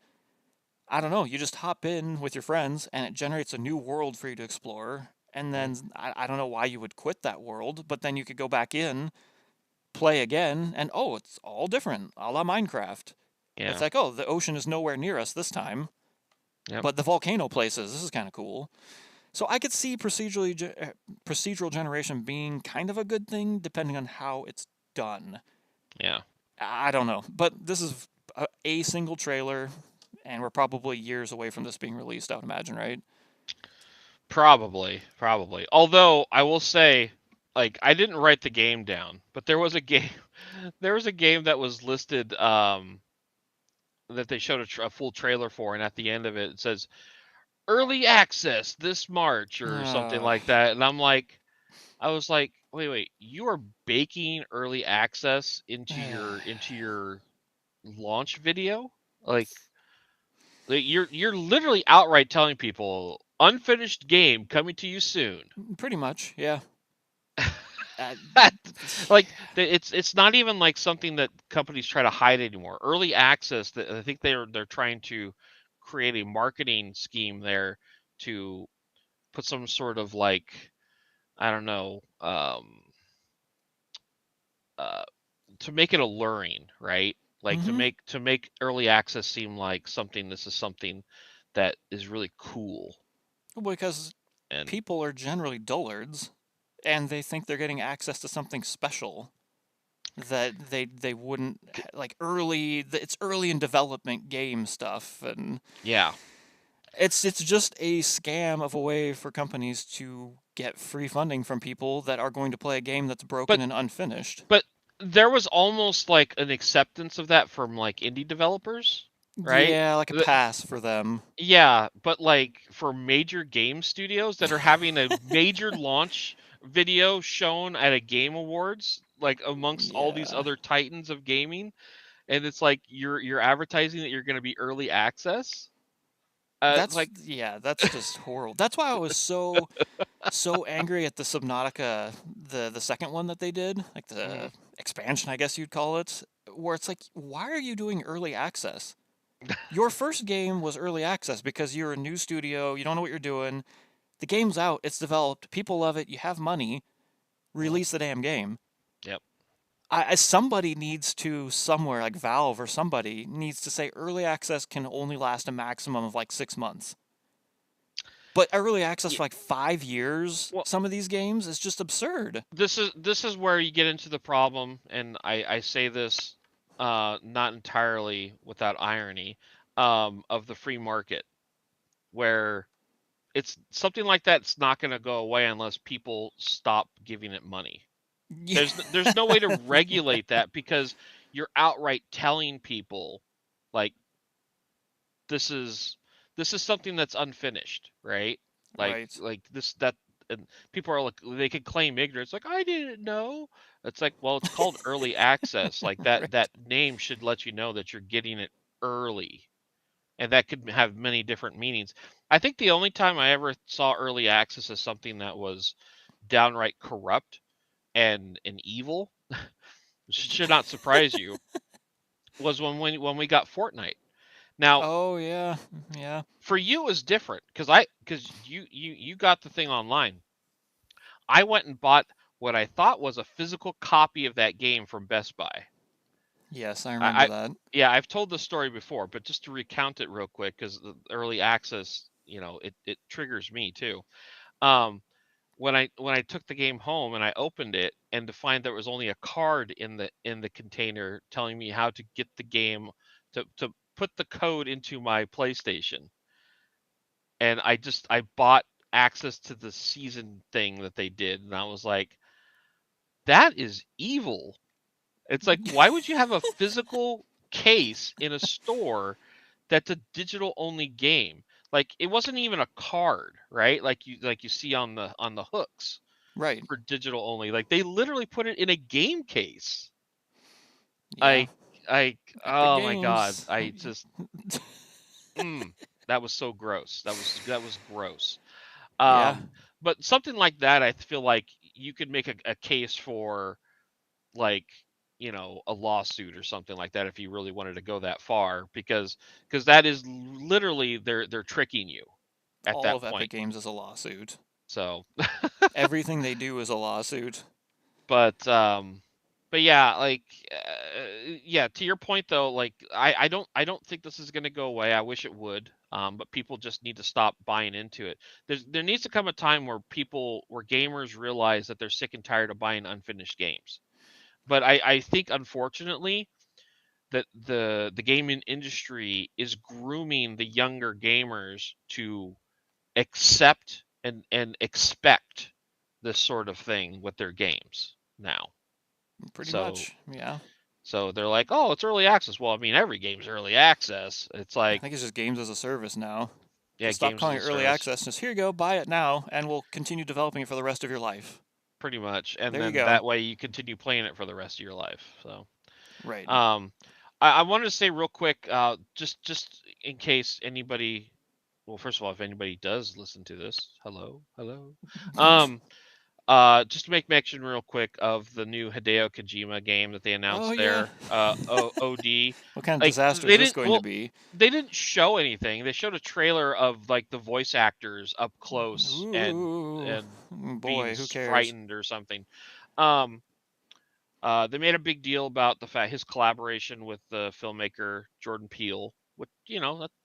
[SPEAKER 3] I don't know, you just hop in with your friends and it generates a new world for you to explore. And
[SPEAKER 5] mhm,
[SPEAKER 3] then I don't know why you would quit that world, but then you could go back in, play again, and oh, it's all different, a la Minecraft. It's
[SPEAKER 5] yeah,
[SPEAKER 3] like, oh, the ocean is nowhere near us this time,
[SPEAKER 5] yep.
[SPEAKER 3] but the volcano places. This is kind of cool. So I could see procedural generation being kind of a good thing, depending on how it's done.
[SPEAKER 5] Yeah.
[SPEAKER 3] I don't know, but this is a single trailer, and we're probably years away from this being released. I would imagine, right?
[SPEAKER 5] Probably, probably. Although I will say, like, I didn't write the game down, but there was a game, there was a game that was listed, that they showed a full trailer for, and at the end of it, it says early access this March or something
[SPEAKER 3] Uh,
[SPEAKER 5] like that, and I was like, wait, you are baking early access into your launch video, like. You're literally outright telling people unfinished game coming to you soon.
[SPEAKER 3] pretty much, yeah. Uh,
[SPEAKER 5] Like it's not even like something that companies try to hide anymore. Early access, that I think they're trying to create a marketing scheme there to put some sort of like I don't know, uh, to make it alluring, right? Like
[SPEAKER 3] mm-hmm.
[SPEAKER 5] to make early access seem like something. This is something that is really cool
[SPEAKER 3] Because
[SPEAKER 5] and
[SPEAKER 3] people are generally dullards, and they think they're getting access to something special that they wouldn't like early. It's early in development game stuff, and
[SPEAKER 5] yeah.
[SPEAKER 3] it's just a scam of a way for companies to get free funding from people that are going to play a game that's broken
[SPEAKER 5] But
[SPEAKER 3] and unfinished.
[SPEAKER 5] but there was almost like an acceptance of that from like indie developers, right?
[SPEAKER 3] Yeah, like a
[SPEAKER 5] The-
[SPEAKER 3] pass for them.
[SPEAKER 5] yeah, but like for major game studios that are having a major launch video shown at a game awards, like amongst all these
[SPEAKER 3] Yeah.
[SPEAKER 5] other titans of gaming, and it's like you're advertising that you're going to be early access.
[SPEAKER 3] That's
[SPEAKER 5] Like
[SPEAKER 3] yeah, that's just horrible. That's why I was so angry at the Subnautica, the second one that they did, like the
[SPEAKER 5] mhm.
[SPEAKER 3] expansion, I guess you'd call it, where it's like, why are you doing early access? Your first game was early access because you're a new studio, you don't know what you're doing. The game's out, it's developed, people love it, you have money,
[SPEAKER 5] Mhm.
[SPEAKER 3] release the damn game.
[SPEAKER 5] Yep.
[SPEAKER 3] Somebody needs to somewhere like Valve or somebody needs to say early access can only last a maximum of like 6 months. But early access
[SPEAKER 5] Yeah,
[SPEAKER 3] for like 5 years,
[SPEAKER 5] well,
[SPEAKER 3] some of these games is just absurd.
[SPEAKER 5] this is where you get into the problem, and I say this not entirely without irony, of the free market, where it's something like that's not going to go away unless people stop giving it money.
[SPEAKER 3] Yeah.
[SPEAKER 5] There's no way to regulate that because you're outright telling people like this is this is something that's unfinished, right?
[SPEAKER 3] Right.
[SPEAKER 5] Like this that and people are like they can claim ignorance like I didn't know. It's like, well, it's called early access. Like that
[SPEAKER 3] Right.
[SPEAKER 5] name should let you know that you're getting it early. And that could have many different meanings. I think the only time I ever saw early access as something that was downright corrupt and evil, which should not surprise you, was when we got Fortnite. Now,
[SPEAKER 3] Oh yeah. Yeah.
[SPEAKER 5] for you it was different because you got the thing online. I went and bought what I thought was a physical copy of that game from Best Buy.
[SPEAKER 3] Yes, I remember
[SPEAKER 5] I
[SPEAKER 3] that.
[SPEAKER 5] yeah, I've told the story before, but just to recount it real quick because the early access, it triggers me too. Um, when I took the game home and I opened it and to find there was only a card in the container telling me how to get the game to put the code into my PlayStation. And I bought access to the season thing that they did and I was like, that is evil. It's like, why would you have a physical case in a store that's a digital only game? Like it wasn't even a card, right? Like you see on the hooks
[SPEAKER 3] Right.
[SPEAKER 5] for digital only. Like they literally put it in a game case.
[SPEAKER 3] Yeah.
[SPEAKER 5] I I
[SPEAKER 3] Epic
[SPEAKER 5] oh my god.
[SPEAKER 3] Games.
[SPEAKER 5] I just mm, that was so gross. That was gross.
[SPEAKER 3] Yeah.
[SPEAKER 5] But something like that I feel like you could make a case for like a lawsuit or something like that if you really wanted to go that far because that is literally they're tricking you at
[SPEAKER 3] All
[SPEAKER 5] that
[SPEAKER 3] of Epic
[SPEAKER 5] point.
[SPEAKER 3] Games is a lawsuit.
[SPEAKER 5] So
[SPEAKER 3] Everything they do is a lawsuit.
[SPEAKER 5] but but yeah, like yeah, to your point though, like I don't think this is going to go away. I wish it would. But people just need to stop buying into it. There needs to come a time where gamers realize that they're sick and tired of buying unfinished games. But I think unfortunately that the gaming industry is grooming the younger gamers to accept and expect this sort of thing with their games now.
[SPEAKER 3] Pretty
[SPEAKER 5] So
[SPEAKER 3] much. Yeah.
[SPEAKER 5] so they're like, "Oh, it's early access." Well, I mean, every game's early access. It's
[SPEAKER 3] I
[SPEAKER 5] like,
[SPEAKER 3] think it's just games as a service now.
[SPEAKER 5] yeah,
[SPEAKER 3] Just stop
[SPEAKER 5] games as
[SPEAKER 3] calling
[SPEAKER 5] a
[SPEAKER 3] it early
[SPEAKER 5] service,
[SPEAKER 3] access. Just here you go, buy it now, and we'll continue developing it for the rest of your life.
[SPEAKER 5] pretty much. And
[SPEAKER 3] There you
[SPEAKER 5] then
[SPEAKER 3] go.
[SPEAKER 5] that way you continue playing it for the rest of your life. So,
[SPEAKER 3] Right.
[SPEAKER 5] um, I wanted to say real quick, just in case anybody, well, first of all, if anybody does listen to this, hello, hello. Um, just to make mention real quick of the new Hideo Kojima game that they
[SPEAKER 3] Oh
[SPEAKER 5] announced
[SPEAKER 3] yeah.
[SPEAKER 5] there, OD.
[SPEAKER 3] What kind of
[SPEAKER 5] Like
[SPEAKER 3] disaster
[SPEAKER 5] they
[SPEAKER 3] is this
[SPEAKER 5] didn't,
[SPEAKER 3] going to
[SPEAKER 5] well,
[SPEAKER 3] be?
[SPEAKER 5] they didn't show anything. They showed a trailer of like the voice actors up close
[SPEAKER 3] Ooh,
[SPEAKER 5] and being
[SPEAKER 3] boy, who cares?
[SPEAKER 5] frightened or something. Um, they made a big deal about the fact his collaboration with the filmmaker Jordan Peele, which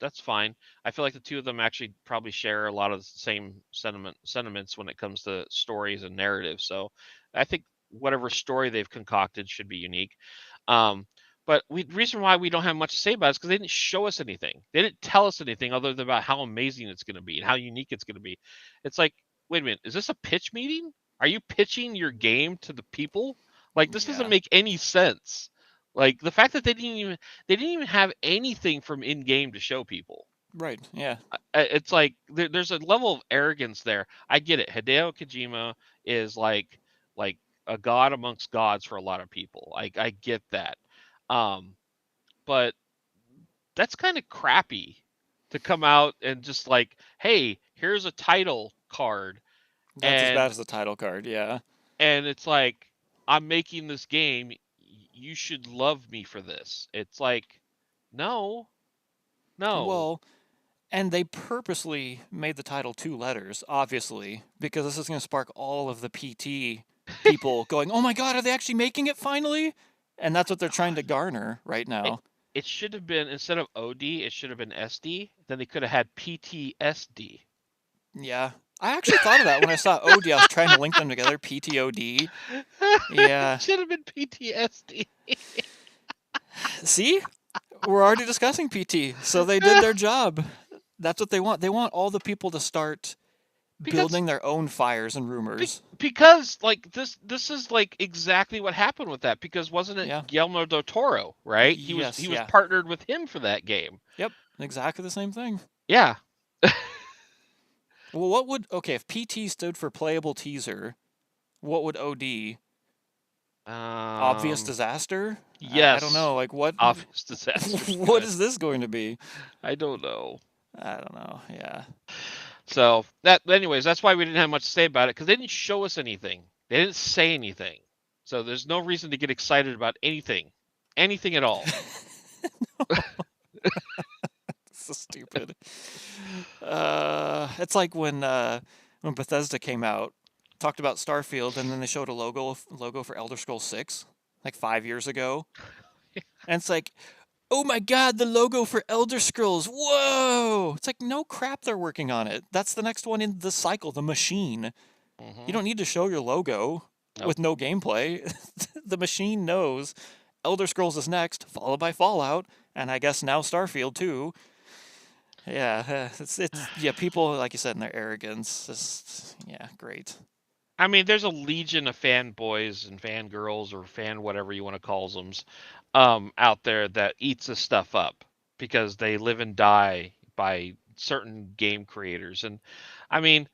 [SPEAKER 5] that's fine. I feel like the two of them actually probably share a lot of the same sentiments when it comes to stories and narratives. So I think whatever story they've concocted should be unique. Um, but reason why we don't have much to say about it is because they didn't show us anything. They didn't tell us anything other than about how amazing it's going to be and how unique it's going to be. It's like, wait a minute, is this a pitch meeting? Are you pitching your game to the people? Like this doesn't
[SPEAKER 3] Yeah.
[SPEAKER 5] make any sense. Like the fact that they didn't even have anything from in game to show people.
[SPEAKER 3] Right. Yeah.
[SPEAKER 5] It's like there's a level of arrogance there. I get it. Hideo Kojima is like a god amongst gods for a lot of people. I get that. Um, but that's kind of crappy to come out and just like, hey, here's a title card
[SPEAKER 3] That's as bad
[SPEAKER 5] and
[SPEAKER 3] as the title card. Yeah.
[SPEAKER 5] it's like I'm making this game, you should love me for this. It's like, no, no.
[SPEAKER 3] Well, and they purposely made the title 2 letters, obviously, because this is going to spark all of the PT people going, "Oh my God, are they actually making it finally?" And that's what they're trying to garner right
[SPEAKER 5] it,
[SPEAKER 3] now.
[SPEAKER 5] it should have been, instead of OD, it should have been SD. Then they could have had PTSD.
[SPEAKER 3] Yeah. I actually thought of that when I saw OD. I was trying to link them together. PTOD. Yeah.
[SPEAKER 5] It should have been PTSD.
[SPEAKER 3] See? We're already discussing PT. So they did their job. That's what they want. They want all the people to start
[SPEAKER 5] because
[SPEAKER 3] building their own fires and rumors.
[SPEAKER 5] because like this is like exactly what happened with that, because wasn't it
[SPEAKER 3] Yeah.
[SPEAKER 5] Guillermo del Toro, right?
[SPEAKER 3] Yes,
[SPEAKER 5] He was
[SPEAKER 3] yeah.
[SPEAKER 5] partnered with him for that game.
[SPEAKER 3] Yep. Exactly the same thing.
[SPEAKER 5] Yeah.
[SPEAKER 3] Well, what would if PT stood for playable teaser, what would OD? Obvious
[SPEAKER 5] Um
[SPEAKER 3] disaster? I don't
[SPEAKER 5] yes.
[SPEAKER 3] know. Like what
[SPEAKER 5] Obvious disaster.
[SPEAKER 3] what is this going to be?
[SPEAKER 5] I don't know.
[SPEAKER 3] I don't know. Yeah.
[SPEAKER 5] So anyways, that's why we didn't have much to say about it, because they didn't show us anything. They didn't say anything. So there's no reason to get excited about anything at all.
[SPEAKER 3] So stupid. It's like when Bethesda came out, talked about Starfield, and then they showed a logo for Elder Scrolls 6 like 5 years ago, and it's like, oh my God, the logo for Elder Scrolls! Whoa! It's like, no crap, they're working on it. That's the next one in the cycle, the machine. You
[SPEAKER 5] Mm-hmm.
[SPEAKER 3] don't need to show your logo
[SPEAKER 5] Nope.
[SPEAKER 3] with no gameplay. The machine knows Elder Scrolls is next, followed by Fallout, and I guess now Starfield too. Yeah, it's yeah, people like you said in their arrogance, just yeah, great.
[SPEAKER 5] I mean, there's a legion of fanboys and fangirls or fan whatever you want to call them, out there that eats this stuff up because they live and die by certain game creators. And I mean,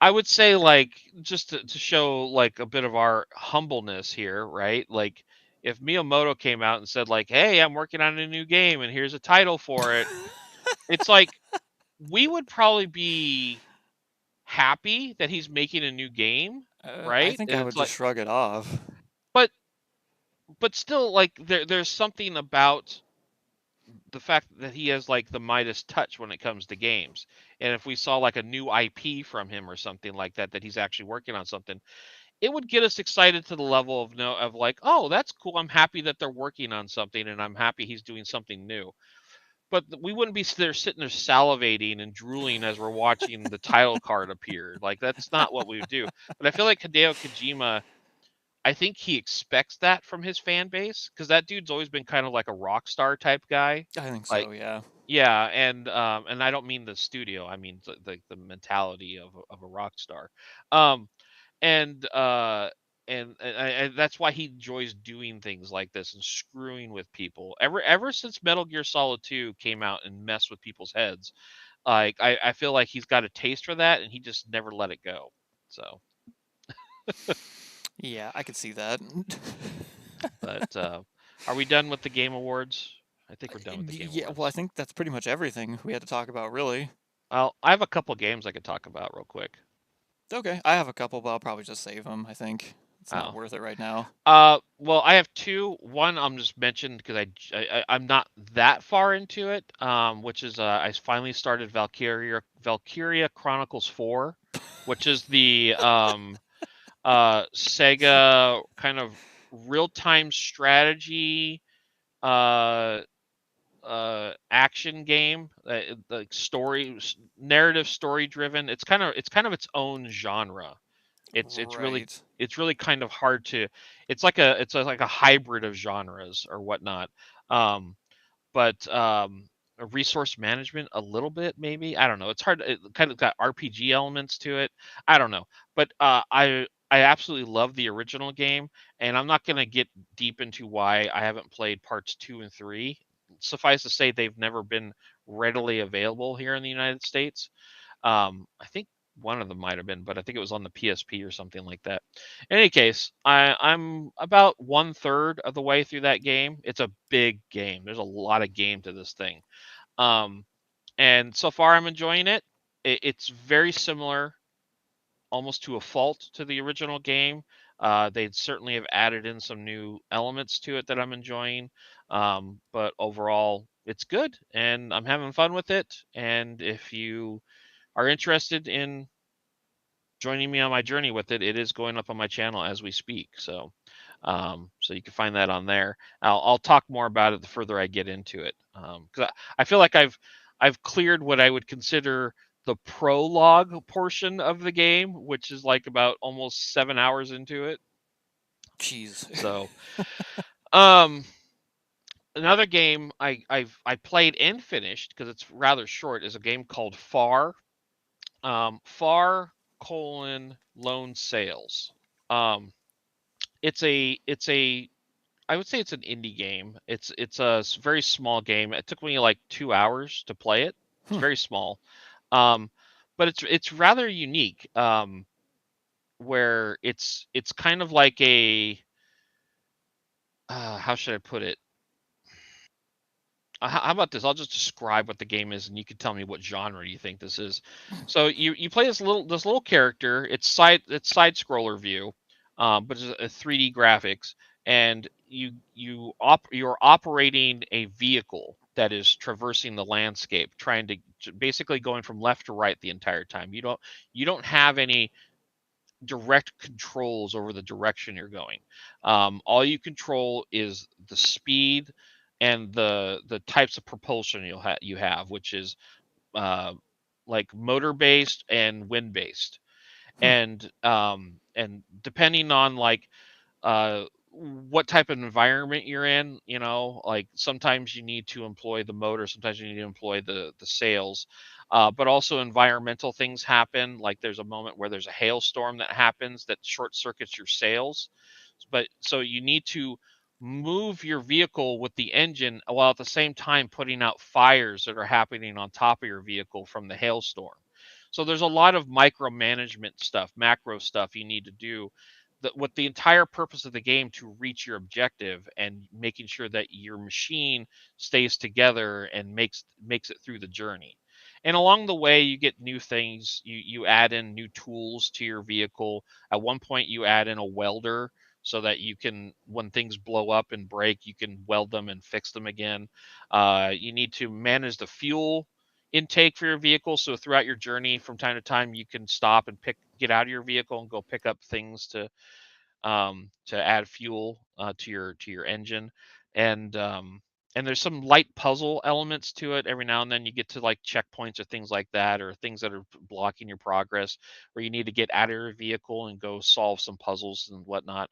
[SPEAKER 5] I would say like just to show like a bit of our humbleness here, right? Like if Miyamoto came out and said like, "Hey, I'm working on a new game and here's a title for it," it's like we would probably be happy that he's making a new game,
[SPEAKER 3] I
[SPEAKER 5] right?
[SPEAKER 3] think
[SPEAKER 5] And
[SPEAKER 3] I
[SPEAKER 5] it's
[SPEAKER 3] would just
[SPEAKER 5] like,
[SPEAKER 3] shrug it off.
[SPEAKER 5] but still, like there's something about the fact that he has like the Midas touch when it comes to games. And if we saw like a new IP from him or something like that, that he's actually working on something, it would get us excited to the level of no of like, oh, that's cool. I'm happy that they're working on something, and I'm happy he's doing something new. But we wouldn't be there sitting there salivating and drooling as we're watching the title card appear. Like that's not what we would do. But I feel like Hideo Kojima, I think he expects that from his fan base because that dude's always been kind of like a rock star type guy.
[SPEAKER 3] I think
[SPEAKER 5] Like,
[SPEAKER 3] so, yeah.
[SPEAKER 5] yeah, and I don't mean the studio. I mean the mentality of a rock star. Um, and that's why he enjoys doing things like this and screwing with people. Ever since Metal Gear Solid 2 came out and messed with people's heads, like I feel like he's got a taste for that, and he just never let it go. So,
[SPEAKER 3] Yeah, I could see that.
[SPEAKER 5] but are we done with the Game Awards? I think we're done with the Game
[SPEAKER 3] Yeah, well, I
[SPEAKER 5] Awards.
[SPEAKER 3] think that's pretty much everything we had to talk about, really.
[SPEAKER 5] I have a couple games I could talk about real quick.
[SPEAKER 3] Okay, I have a couple, but I'll probably just save them, I think. It's not
[SPEAKER 5] Oh.
[SPEAKER 3] worth it right now.
[SPEAKER 5] Well, I have two. One I'm just mentioned because I'm not that far into it. Which is I finally started Valkyria Chronicles 4, which is the Sega kind of real-time strategy uh action game, like narrative story driven. It's kind of its own genre. It's really
[SPEAKER 3] Right.
[SPEAKER 5] kind of hard to. Like a hybrid of genres or whatnot. Um, but a resource management a little bit maybe. I don't know. It's hard. It kind of got RPG elements to it. I don't know. But I absolutely love the original game, and I'm not going to get deep into why I haven't played parts 2 and 3. Suffice to say, they've never been readily available here in the United States. I think one of them might have been, but I think it was on the PSP or something like that. In any case, I'm about one third of the way through that game. It's a big game. There's a lot of game to this thing. Um, and so far, I'm enjoying it. It's very similar, almost to a fault, to the original game. They'd certainly have added in some new elements to it that I'm enjoying. But overall, it's good, and I'm having fun with it. And if you are interested in joining me on my journey with it, it is going up on my channel as we speak. So, so you can find that on there. I'll talk more about it the further I get into it, because I feel like I've cleared what I would consider the prologue portion of the game, which is like about almost 7 hours into it.
[SPEAKER 3] Jeez.
[SPEAKER 5] So, um, another game I played and finished because it's rather short is a game called Far. Far colon Lone Sales. Um, it's a I would say it's an indie game. It's a very small game. It took me like 2 hours to play it. It's
[SPEAKER 3] Hmm.
[SPEAKER 5] very small, um, but it's rather unique. Where it's kind of like a how should I put it? How about this? I'll just describe what the game is, and you can tell me what genre you think this is. So you play this little character. It's side scroller view, but it's a 3D graphics, and you're operating a vehicle that is traversing the landscape, trying to basically going from left to right the entire time. You don't have any direct controls over the direction you're going. All you control is the speed and the types of propulsion you have, which is uh, like motor based and wind based. And depending on like what type of environment you're in, like sometimes you need to employ the motor, sometimes you need to employ the sails. But also environmental things happen, like there's a moment where there's a hailstorm that happens that short circuits your sails. But so you need to move your vehicle with the engine while at the same time putting out fires that are happening on top of your vehicle from the hailstorm. So there's a lot of micromanagement stuff, macro stuff you need to do, that with the entire purpose of the game to reach your objective and making sure that your machine stays together and makes it through the journey. And along the way you get new things, you add in new tools to your vehicle. At one point you add in a welder so that you can, when things blow up and break, you can weld them and fix them again. You need to manage the fuel intake for your vehicle, so throughout your journey from time to time you can stop and get out of your vehicle and go pick up things to add fuel to your engine. And um, and there's some light puzzle elements to it. Every now and then you get to like checkpoints or things like that, or things that are blocking your progress, where you need to get out of your vehicle and go solve some puzzles and whatnot.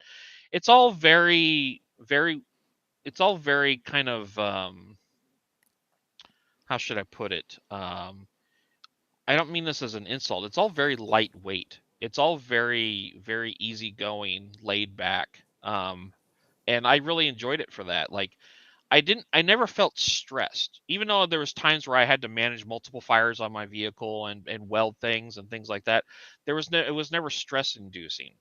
[SPEAKER 5] It's all very it's all very kind of how should I put it? I don't mean this as an insult. It's all very lightweight. It's all very easygoing, laid back. And I really enjoyed it for that. Like I never felt stressed, even though there was times where I had to manage multiple fires on my vehicle and weld things and things like that. It was never stress inducing.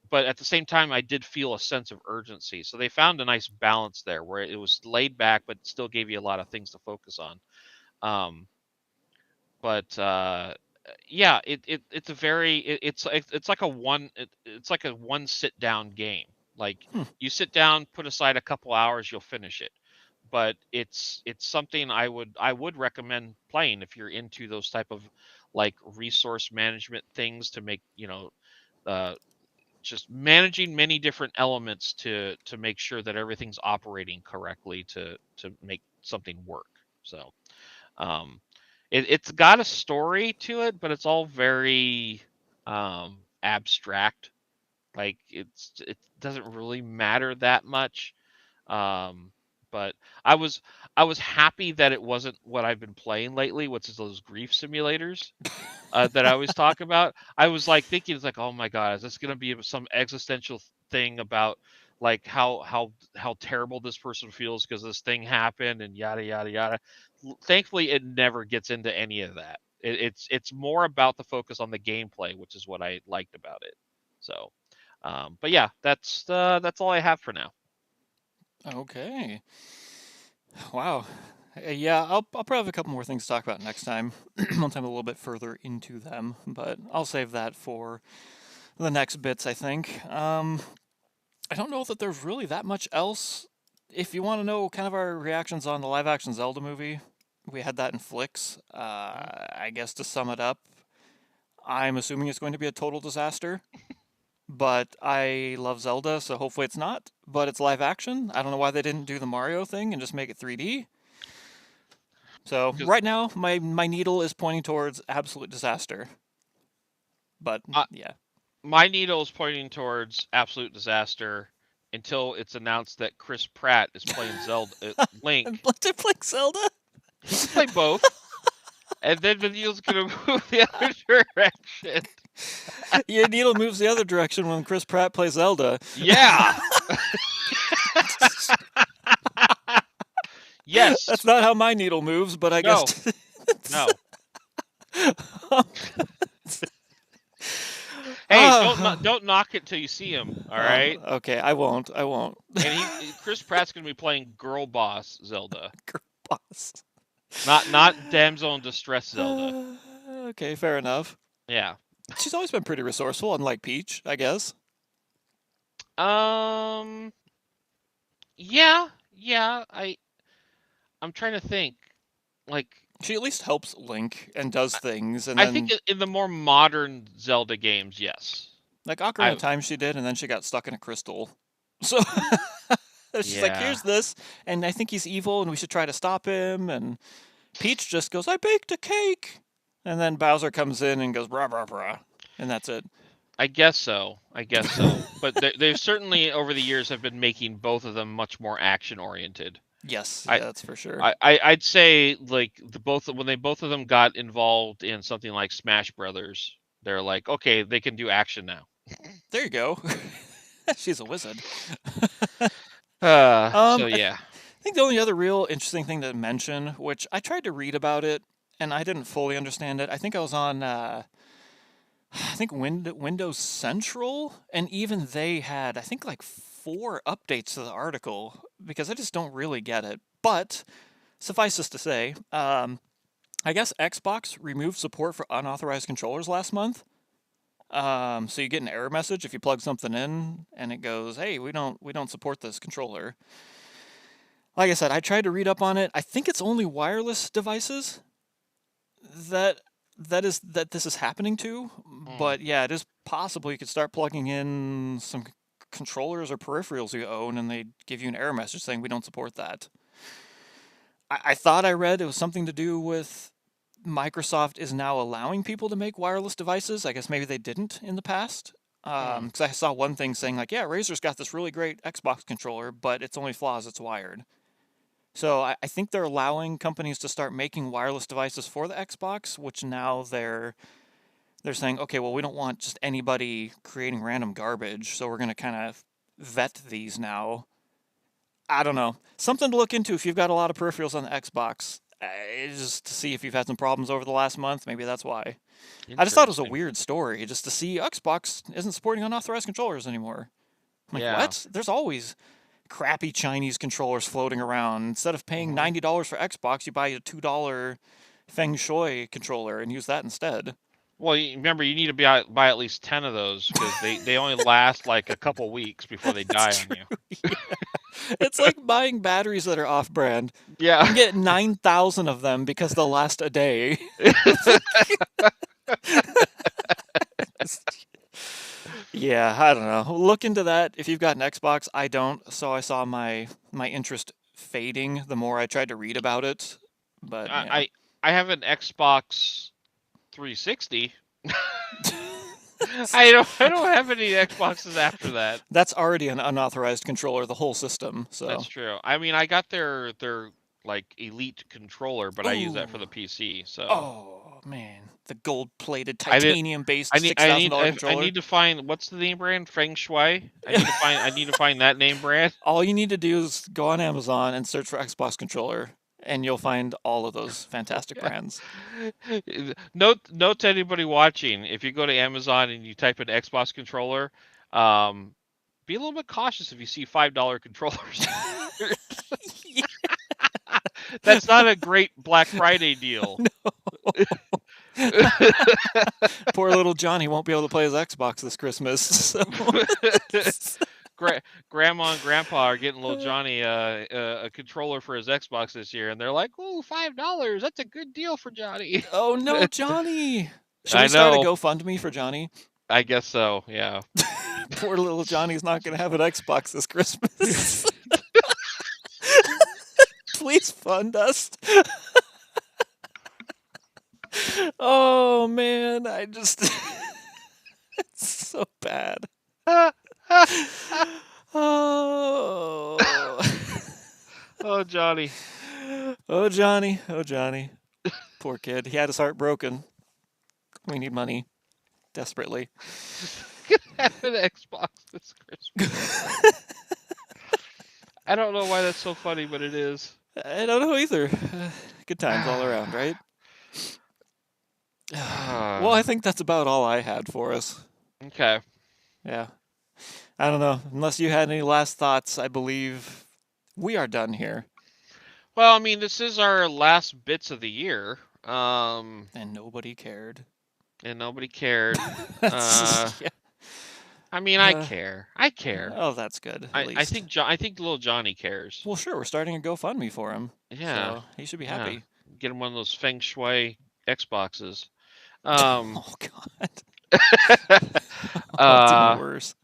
[SPEAKER 5] But at the same time, I did feel a sense of urgency. So they found a nice balance there, where it was laid back, but still gave you a lot of things to focus on. Um, but yeah, it's a very it's like a it's like a one sit down game. Like
[SPEAKER 3] Hmm.
[SPEAKER 5] you sit down, put aside a couple hours, you'll finish it. But it's something I would recommend playing if you're into those type of like resource management things, to make uh just managing many different elements to make sure that everything's operating correctly to make something work. So um, it's got a story to it, but it's all very abstract. Like it doesn't really matter that much. Um, but I was I was happy that it wasn't what I've been playing lately, which is those grief simulators that I always talk about. I was like thinking, it's like, oh my god, is this going to be some existential thing about like how terrible this person feels because this thing happened and yada yada yada. Thankfully, it never gets into any of that. It's more about the focus on the gameplay, which is what I liked about it. So, but yeah, that's all I have for now.
[SPEAKER 3] Okay. Wow. Yeah, I'll probably have a couple more things to talk about next time once I'm a little bit further into them, but I'll save that for the next bits, I think. I don't know that there's really that much else. If you want to know kind of our reactions on the live action Zelda movie, we had that in Flicks. I guess to sum it up, I'm assuming it's going to be a total disaster, but I love Zelda, so hopefully it's not. But it's live action. I don't know why they didn't do the Mario thing and just make it 3D. So
[SPEAKER 5] Because
[SPEAKER 3] right now, my needle is pointing towards absolute disaster. But yeah,
[SPEAKER 5] my needle is pointing towards absolute disaster until it's announced that Chris Pratt is playing Zelda
[SPEAKER 3] I'd
[SPEAKER 5] Link.
[SPEAKER 3] like to play Zelda.
[SPEAKER 5] He can play both, and then the needle's gonna move the other direction.
[SPEAKER 3] Your needle moves the other direction when Chris Pratt plays Zelda.
[SPEAKER 5] Yeah. Yes.
[SPEAKER 3] That's not how my needle moves, but I
[SPEAKER 5] No.
[SPEAKER 3] guess.
[SPEAKER 5] No. Hey, don't knock it till you see him. All right.
[SPEAKER 3] Okay, I won't. I won't.
[SPEAKER 5] And Chris Pratt's gonna be playing girl boss Zelda,
[SPEAKER 3] Girl boss.
[SPEAKER 5] not damsel in distress Zelda.
[SPEAKER 3] Okay, fair enough.
[SPEAKER 5] Yeah.
[SPEAKER 3] She's always been pretty resourceful, unlike Peach, I guess.
[SPEAKER 5] Um. Yeah. Yeah. I'm trying to think. Like,
[SPEAKER 3] She at least helps Link and does things, and
[SPEAKER 5] I
[SPEAKER 3] then
[SPEAKER 5] think in the more modern Zelda games, yes.
[SPEAKER 3] like Ocarina of Time, she did, and then she got stuck in a crystal. So she's like,
[SPEAKER 5] Yeah.
[SPEAKER 3] "Here's this," and I think he's evil, and we should try to stop him. And Peach just goes, "I baked a cake." And then Bowser comes in and goes, rah, rah, rah. And that's it.
[SPEAKER 5] I guess so. But they've certainly over the years have been making both of them much more action oriented.
[SPEAKER 3] Yes,
[SPEAKER 5] I,
[SPEAKER 3] yeah, that's for sure.
[SPEAKER 5] I'd say like when they both of them got involved in something like Smash Brothers, they're like, okay, they can do action now.
[SPEAKER 3] There you go. She's a wizard.
[SPEAKER 5] So
[SPEAKER 3] I
[SPEAKER 5] yeah.
[SPEAKER 3] think the only other real interesting thing to mention, which I tried to read about it and I didn't fully understand it. I think I was on, Windows Central, and even they had, I think, like 4 updates to the article because I just don't really get it. But suffice this to say, I guess Xbox removed support for unauthorized controllers last month. So you get an error message if you plug something in, and it goes, "Hey, we don't support this controller." Like I said, I tried to read up on it. I think it's only wireless devices that that this is happening to. But yeah, it is possible you could start plugging in some controllers or peripherals you own, and they give you an error message saying we don't support that. I thought I read it was something to do with Microsoft is now allowing people to make wireless devices. I guess maybe they didn't in the past. Because I saw one thing saying like, yeah, Razer's got this really great Xbox controller, but its only flaw is it's wired. So I think they're allowing companies to start making wireless devices for the Xbox, which now they're saying, okay, well, we don't want just anybody creating random garbage, so we're going to kind of vet these now. I don't know. Something to look into if you've got a lot of peripherals on the Xbox. Just to see if you've had some problems over the last month. Maybe that's why. I just thought it was a
[SPEAKER 5] Interesting.
[SPEAKER 3] weird story just to see Xbox isn't supporting unauthorized controllers anymore. I'm like,
[SPEAKER 5] Yeah.
[SPEAKER 3] what? There's always crappy Chinese controllers floating around. Instead of paying $90 for Xbox, you buy a $2 Feng Shui controller and use that instead.
[SPEAKER 5] Well, remember you need to buy at least 10 of those because they only last like a couple weeks before they die
[SPEAKER 3] That's
[SPEAKER 5] on you.
[SPEAKER 3] true. Yeah. It's like buying batteries that are off-brand. You
[SPEAKER 5] Yeah.
[SPEAKER 3] can get 9,000 of them because they'll last a day. Yeah, I don't know. Look into that. If you've got an Xbox, I don't. So I saw my interest fading the more I tried to read about it. But yeah.
[SPEAKER 5] I have an Xbox 360. I don't have any Xboxes after that.
[SPEAKER 3] That's already an unauthorized controller, the whole system. So
[SPEAKER 5] That's true. I mean, I got their like elite controller, but I use that for
[SPEAKER 3] Ooh.
[SPEAKER 5] the PC. So
[SPEAKER 3] Oh man, the gold-plated
[SPEAKER 5] I did.
[SPEAKER 3] titanium-based
[SPEAKER 5] I
[SPEAKER 3] $6,000
[SPEAKER 5] I
[SPEAKER 3] controller.
[SPEAKER 5] need to find what's the name brand? Feng Shui. I need to find that name brand.
[SPEAKER 3] All you need to do is go on Amazon and search for Xbox controller, and you'll find all of those fantastic brands.
[SPEAKER 5] Note to anybody watching: if you go to Amazon and you type in Xbox controller, be a little bit cautious if you see $5 controllers. That's not a great Black Friday deal.
[SPEAKER 3] Poor little Johnny won't be able to play his Xbox this Christmas. So.
[SPEAKER 5] Grandma and Grandpa are getting little Johnny a controller for his Xbox this year, and they're like, "Ooh, $5! That's a good deal for Johnny."
[SPEAKER 3] Oh no, Johnny! Should
[SPEAKER 5] I
[SPEAKER 3] we start a
[SPEAKER 5] know.
[SPEAKER 3] GoFundMe for Johnny?
[SPEAKER 5] I guess so. Yeah.
[SPEAKER 3] Poor little Johnny's not going to have an Xbox this Christmas. Please fund us. Oh man, I just it's so bad. Oh.
[SPEAKER 5] Oh, Johnny.
[SPEAKER 3] Oh Johnny. Oh Johnny. Poor kid. He had his heart broken. We need money desperately.
[SPEAKER 5] Have an Xbox this Christmas. I don't know why that's so funny, but it is.
[SPEAKER 3] I don't know either. Good times all around, right? Well, I think that's about all I had for us.
[SPEAKER 5] Okay.
[SPEAKER 3] Yeah. I don't know. Unless you had any last thoughts, I believe we are done here.
[SPEAKER 5] Well, I mean, this is our last bits of the year.
[SPEAKER 3] And nobody cared.
[SPEAKER 5] And nobody cared.
[SPEAKER 3] Yeah.
[SPEAKER 5] I mean, I care. I care.
[SPEAKER 3] Oh, that's good. At least.
[SPEAKER 5] I think little Johnny cares.
[SPEAKER 3] Well, sure. We're starting a GoFundMe for him.
[SPEAKER 5] Yeah.
[SPEAKER 3] So he should be happy.
[SPEAKER 5] Get him one of those Feng Shui Xboxes.
[SPEAKER 3] Oh God. It's even worse.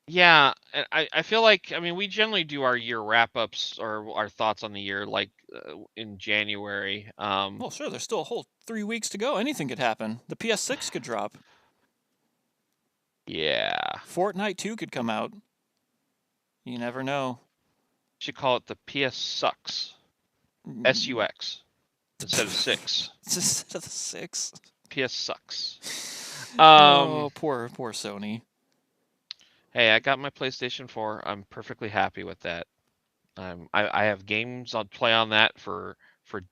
[SPEAKER 5] Yeah, I feel like, I mean, we generally do our year wrap-ups or our thoughts on the year like in January.
[SPEAKER 3] Well, sure. There's still a whole 3 weeks to go. Anything could happen. The PS6 could drop.
[SPEAKER 5] Yeah,
[SPEAKER 3] Fortnite 2 could come out. You never know.
[SPEAKER 5] should call it the PS Sucks. SUX instead of 6.
[SPEAKER 3] Just the 6.
[SPEAKER 5] PS Sucks.
[SPEAKER 3] Oh, poor Sony.
[SPEAKER 5] Hey, I got my PlayStation 4. I'm perfectly happy with that. I have games I'll play on that for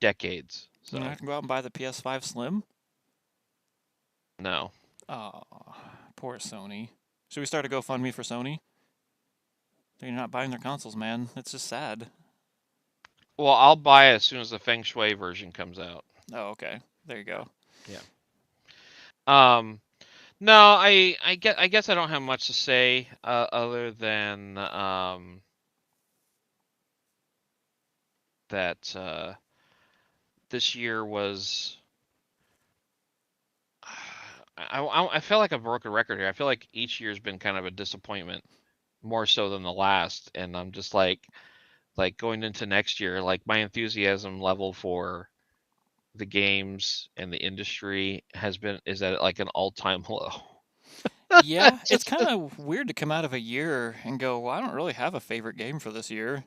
[SPEAKER 5] decades. So
[SPEAKER 3] You're not gonna go out and buy the PS5 Slim?
[SPEAKER 5] no.
[SPEAKER 3] Oh, poor Sony. Should we start a GoFundMe for Sony? They're not buying their consoles, man. It's just sad.
[SPEAKER 5] Well, I'll buy it as soon as the Feng Shui version comes out.
[SPEAKER 3] Oh, okay. There you go.
[SPEAKER 5] Yeah. No, I guess I don't have much to say other than that this year was. I feel like a broken record here. I feel like each year's been kind of a disappointment, more so than the last, and I'm just like going into next year, like my enthusiasm level for the games and the industry is at like an all-time low.
[SPEAKER 3] Yeah, it's
[SPEAKER 5] Just
[SPEAKER 3] kind of weird to come out of a year and go, well, I don't really have a favorite game for this year.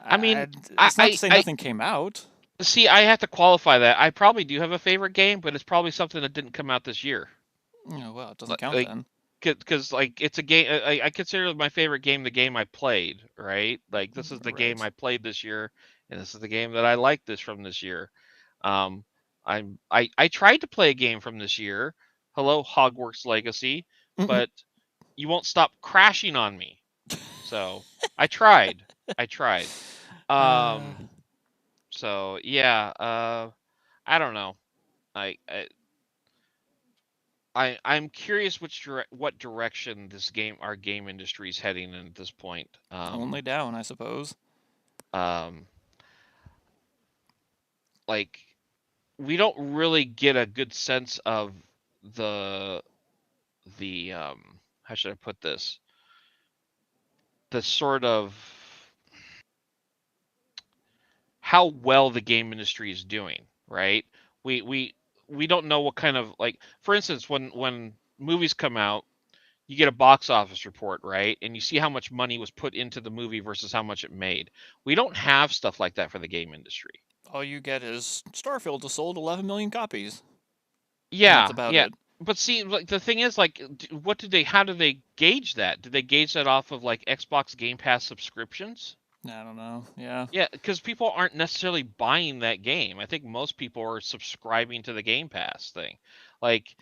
[SPEAKER 5] I mean,
[SPEAKER 3] It's not to say
[SPEAKER 5] I
[SPEAKER 3] nothing came out.
[SPEAKER 5] see. I have to qualify that. I probably do have a favorite game, but it's probably something that didn't come out this year.
[SPEAKER 3] Oh, well, it doesn't count
[SPEAKER 5] Like,
[SPEAKER 3] then.
[SPEAKER 5] because like it's a game. I consider my favorite game the game I played. Right? Like this is the game
[SPEAKER 3] Right.
[SPEAKER 5] I played this year, and this is the game that I liked from this year. Um, I tried to play a game from this year. Hello, Hogwarts Legacy, but you won't stop crashing on me. So I tried. I tried.
[SPEAKER 3] Uh,
[SPEAKER 5] Um. So yeah. I don't know. I. I'm curious what direction our game industry is heading in at this point.
[SPEAKER 3] only down, I suppose.
[SPEAKER 5] Um, like we don't really get a good sense of the how should I put this? The sort of how well the game industry is doing, right? We we we don't know what kind of, like, for instance, when movies come out, you get a box office report, right? And you see how much money was put into the movie versus how much it made. We don't have stuff like that for the game industry.
[SPEAKER 3] All you get is Starfield has sold 11 million copies, and that's
[SPEAKER 5] Yeah,
[SPEAKER 3] about
[SPEAKER 5] yeah.
[SPEAKER 3] it.
[SPEAKER 5] But see, like the thing is, like, how do they gauge that? Did they gauge that off of like Xbox Game Pass subscriptions?
[SPEAKER 3] I don't know. Yeah.
[SPEAKER 5] Yeah, because people aren't necessarily buying that game. I think most people are subscribing to the Game Pass thing. Like,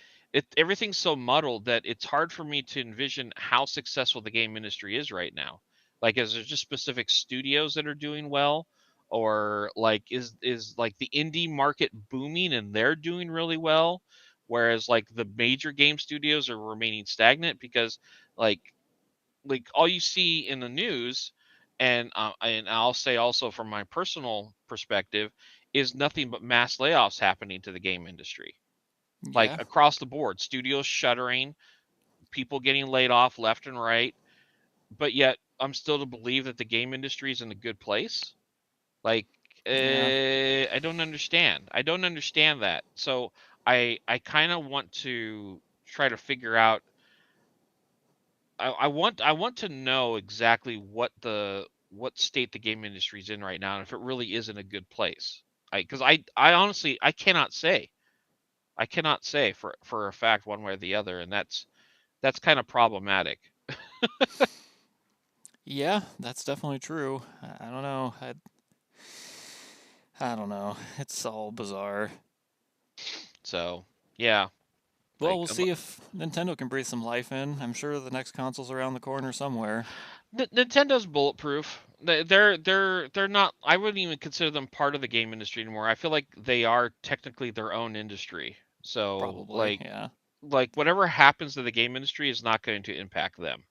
[SPEAKER 5] everything's so muddled that it's hard for me to envision how successful the game industry is right now. Like, is there just specific studios that are doing well, or like is like the indie market booming and they're doing really well, whereas like the major game studios are remaining stagnant because like all you see in the news, and I'll say also from my personal perspective, is nothing but mass layoffs happening to the game industry. Like
[SPEAKER 3] Yeah.
[SPEAKER 5] across the board, studios shuttering, people getting laid off left and right, but yet I'm still to believe that the game industry is in a good place. Like
[SPEAKER 3] Yeah.
[SPEAKER 5] I don't understand. I don't understand that. So I kind of want to try to figure out. I want to know exactly what state the game industry is in right now, and if it really is in a good place. Because I honestly I cannot say for a fact one way or the other, and that's kind of problematic.
[SPEAKER 3] Yeah, that's definitely true. I don't know. I don't know. It's all bizarre.
[SPEAKER 5] So yeah,
[SPEAKER 3] Well,
[SPEAKER 5] like
[SPEAKER 3] we'll see if Nintendo can breathe some life in. I'm sure the next console's around the corner somewhere.
[SPEAKER 5] Nintendo's bulletproof. They're not. I wouldn't even consider them part of the game industry anymore. I feel like they are technically their own industry. So
[SPEAKER 3] Probably, yeah.
[SPEAKER 5] like whatever happens to the game industry is not going to impact them,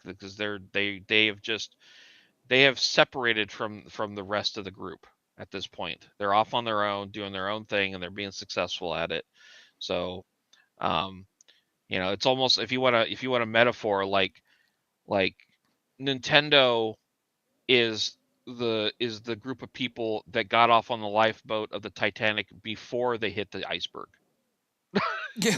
[SPEAKER 5] because they have separated from the rest of the group at this point. They're off on their own, doing their own thing, and they're being successful at it. So, um, it's almost, if you want a metaphor, like Nintendo is the group of people that got off on the lifeboat of the Titanic before they hit the iceberg.
[SPEAKER 3] Yeah,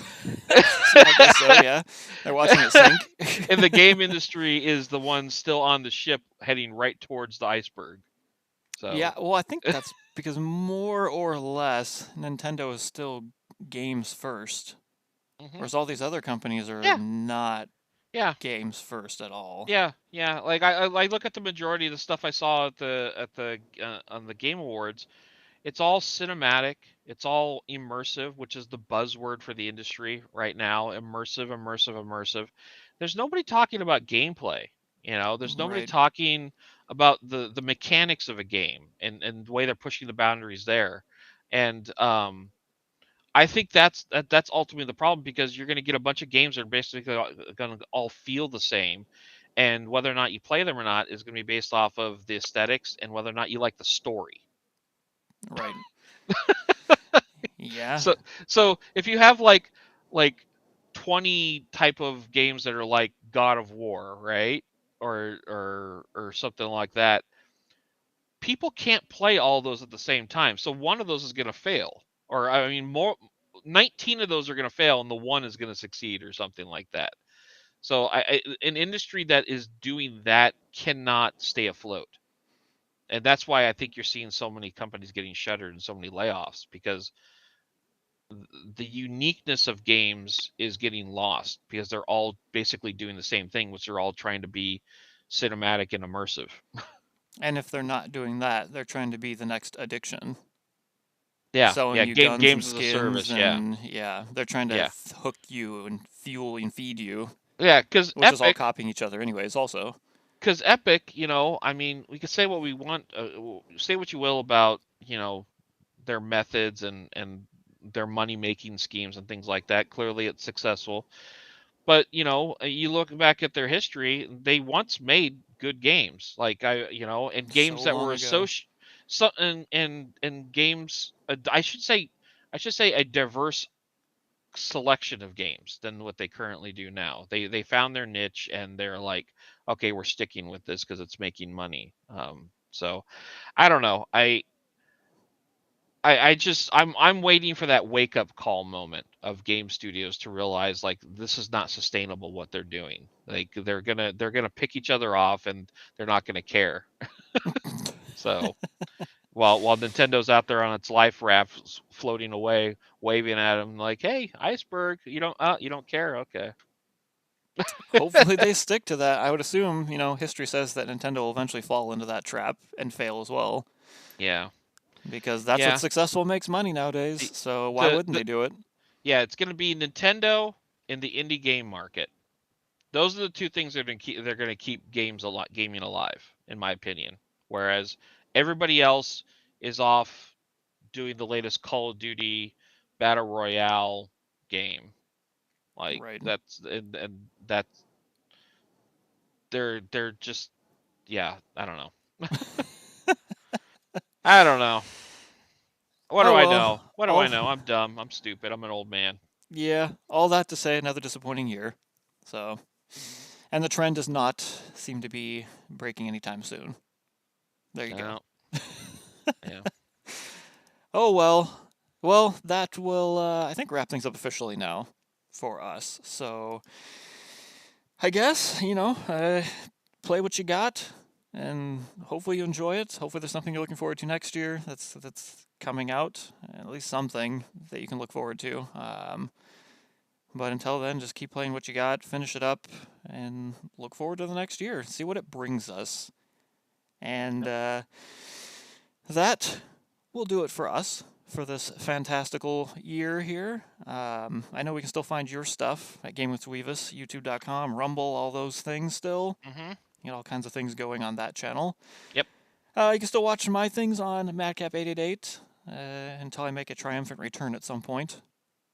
[SPEAKER 3] I guess so. Yeah, they're watching it sink.
[SPEAKER 5] And the game industry is the one still on the ship heading right towards the iceberg. So
[SPEAKER 3] Yeah, well, I think that's because more or less Nintendo is still games first, whereas all these other companies are
[SPEAKER 5] yeah,
[SPEAKER 3] not
[SPEAKER 5] yeah,
[SPEAKER 3] games first at all.
[SPEAKER 5] yeah. Like I look at the majority of the stuff I saw at the on the Game Awards. It's all cinematic. It's all immersive, which is the buzzword for the industry right now. Immersive, immersive, immersive. There's nobody talking about gameplay. There's nobody
[SPEAKER 3] Right.
[SPEAKER 5] talking about the mechanics of a game and the way they're pushing the boundaries there. And I think that's ultimately the problem because you're going to get a bunch of games that are basically going to all feel the same, and whether or not you play them or not is going to be based off of the aesthetics and whether or not you like the story.
[SPEAKER 3] Right. Yeah.
[SPEAKER 5] So if you have like 20 type of games that are like God of War, right? Or something like that, people can't play all those at the same time. So one of those is going to fail. Or I mean more 19 of those are going to fail and the one is going to succeed or something like that. So an industry that is doing that cannot stay afloat. And that's why I think you're seeing so many companies getting shuttered and so many layoffs because the uniqueness of games is getting lost because they're all basically doing the same thing, which they're all trying to be cinematic and immersive.
[SPEAKER 3] And if they're not doing that, they're trying to be the next addiction.
[SPEAKER 5] Yeah,
[SPEAKER 3] Selling
[SPEAKER 5] yeah,
[SPEAKER 3] you guns and
[SPEAKER 5] games as a
[SPEAKER 3] skins,
[SPEAKER 5] service. Yeah,
[SPEAKER 3] and yeah, they're trying to
[SPEAKER 5] yeah,
[SPEAKER 3] hook you and fuel and feed you,
[SPEAKER 5] yeah. Because
[SPEAKER 3] which is all copying each other, anyways. Also,
[SPEAKER 5] Epic, I mean, we could say what we want, say what you will about their methods and their money making schemes and things like that. Clearly, it's successful. But you look back at their history; they once made good games, like and
[SPEAKER 3] so
[SPEAKER 5] games that
[SPEAKER 3] long
[SPEAKER 5] were
[SPEAKER 3] ago.
[SPEAKER 5] so and games. I should say a diverse selection of games than what they currently do now. They found their niche and they're like, okay, we're sticking with this because it's making money. So I don't know. I'm waiting for that wake up call moment of game studios to realize like this is not sustainable what they're doing. Like they're gonna pick each other off and they're not gonna care. So while Nintendo's out there on its life raft floating away, waving at them like, "Hey, iceberg, you don't care, okay."
[SPEAKER 3] Hopefully, they stick to that. I would assume, history says that Nintendo will eventually fall into that trap and fail as well,
[SPEAKER 5] Yeah,
[SPEAKER 3] because that's what
[SPEAKER 5] yeah.
[SPEAKER 3] successful makes money nowadays.
[SPEAKER 5] The
[SPEAKER 3] So why
[SPEAKER 5] the,
[SPEAKER 3] wouldn't
[SPEAKER 5] the
[SPEAKER 3] they do it?
[SPEAKER 5] yeah, it's gonna be Nintendo in the indie game market. Those are the two things that they're gonna keep gaming alive, in my opinion. Whereas everybody else is off doing the latest Call of Duty battle royale game. Like
[SPEAKER 3] Right.
[SPEAKER 5] and that's they're just yeah. I don't know. I don't know. What do
[SPEAKER 3] Oh
[SPEAKER 5] I
[SPEAKER 3] well.
[SPEAKER 5] know? What do I
[SPEAKER 3] All
[SPEAKER 5] know? I'm dumb. I'm stupid. I'm an old man.
[SPEAKER 3] Yeah. All that to say, another disappointing year. So, and the trend does not seem to be breaking anytime soon. There you go.
[SPEAKER 5] No. Yeah.
[SPEAKER 3] Oh well. Well, that will I think wrap things up officially now for us. So I guess play what you got, and hopefully you enjoy it. Hopefully there's something you're looking forward to next year. That's coming out. At least something that you can look forward to. But until then, just keep playing what you got, finish it up, and look forward to the next year. See what it brings us. And that will do it for us for this fantastical year here. I know we can still find your stuff at Game with Dweavis, YouTube.com, Rumble, all those things still.
[SPEAKER 5] Mhm.
[SPEAKER 3] You know, all kinds of things going on that channel.
[SPEAKER 5] Yep.
[SPEAKER 3] You can still watch my things on Madcap888 until I make a triumphant return at some point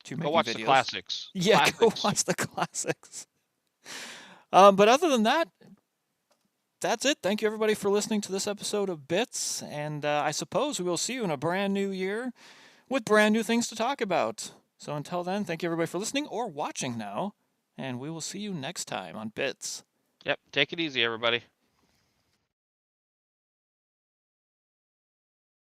[SPEAKER 3] to
[SPEAKER 5] Go
[SPEAKER 3] making
[SPEAKER 5] watch the
[SPEAKER 3] videos.
[SPEAKER 5] classics.
[SPEAKER 3] Yeah, go
[SPEAKER 5] Classics.
[SPEAKER 3] watch the classics. But other than that, that's it. Thank you, everybody, for listening to this episode of Bits. And I suppose we will see you in a brand new year with brand new things to talk about. So until then, thank you, everybody, for listening or watching now. And we will see you next time on Bits.
[SPEAKER 5] Yep. Take it easy, everybody.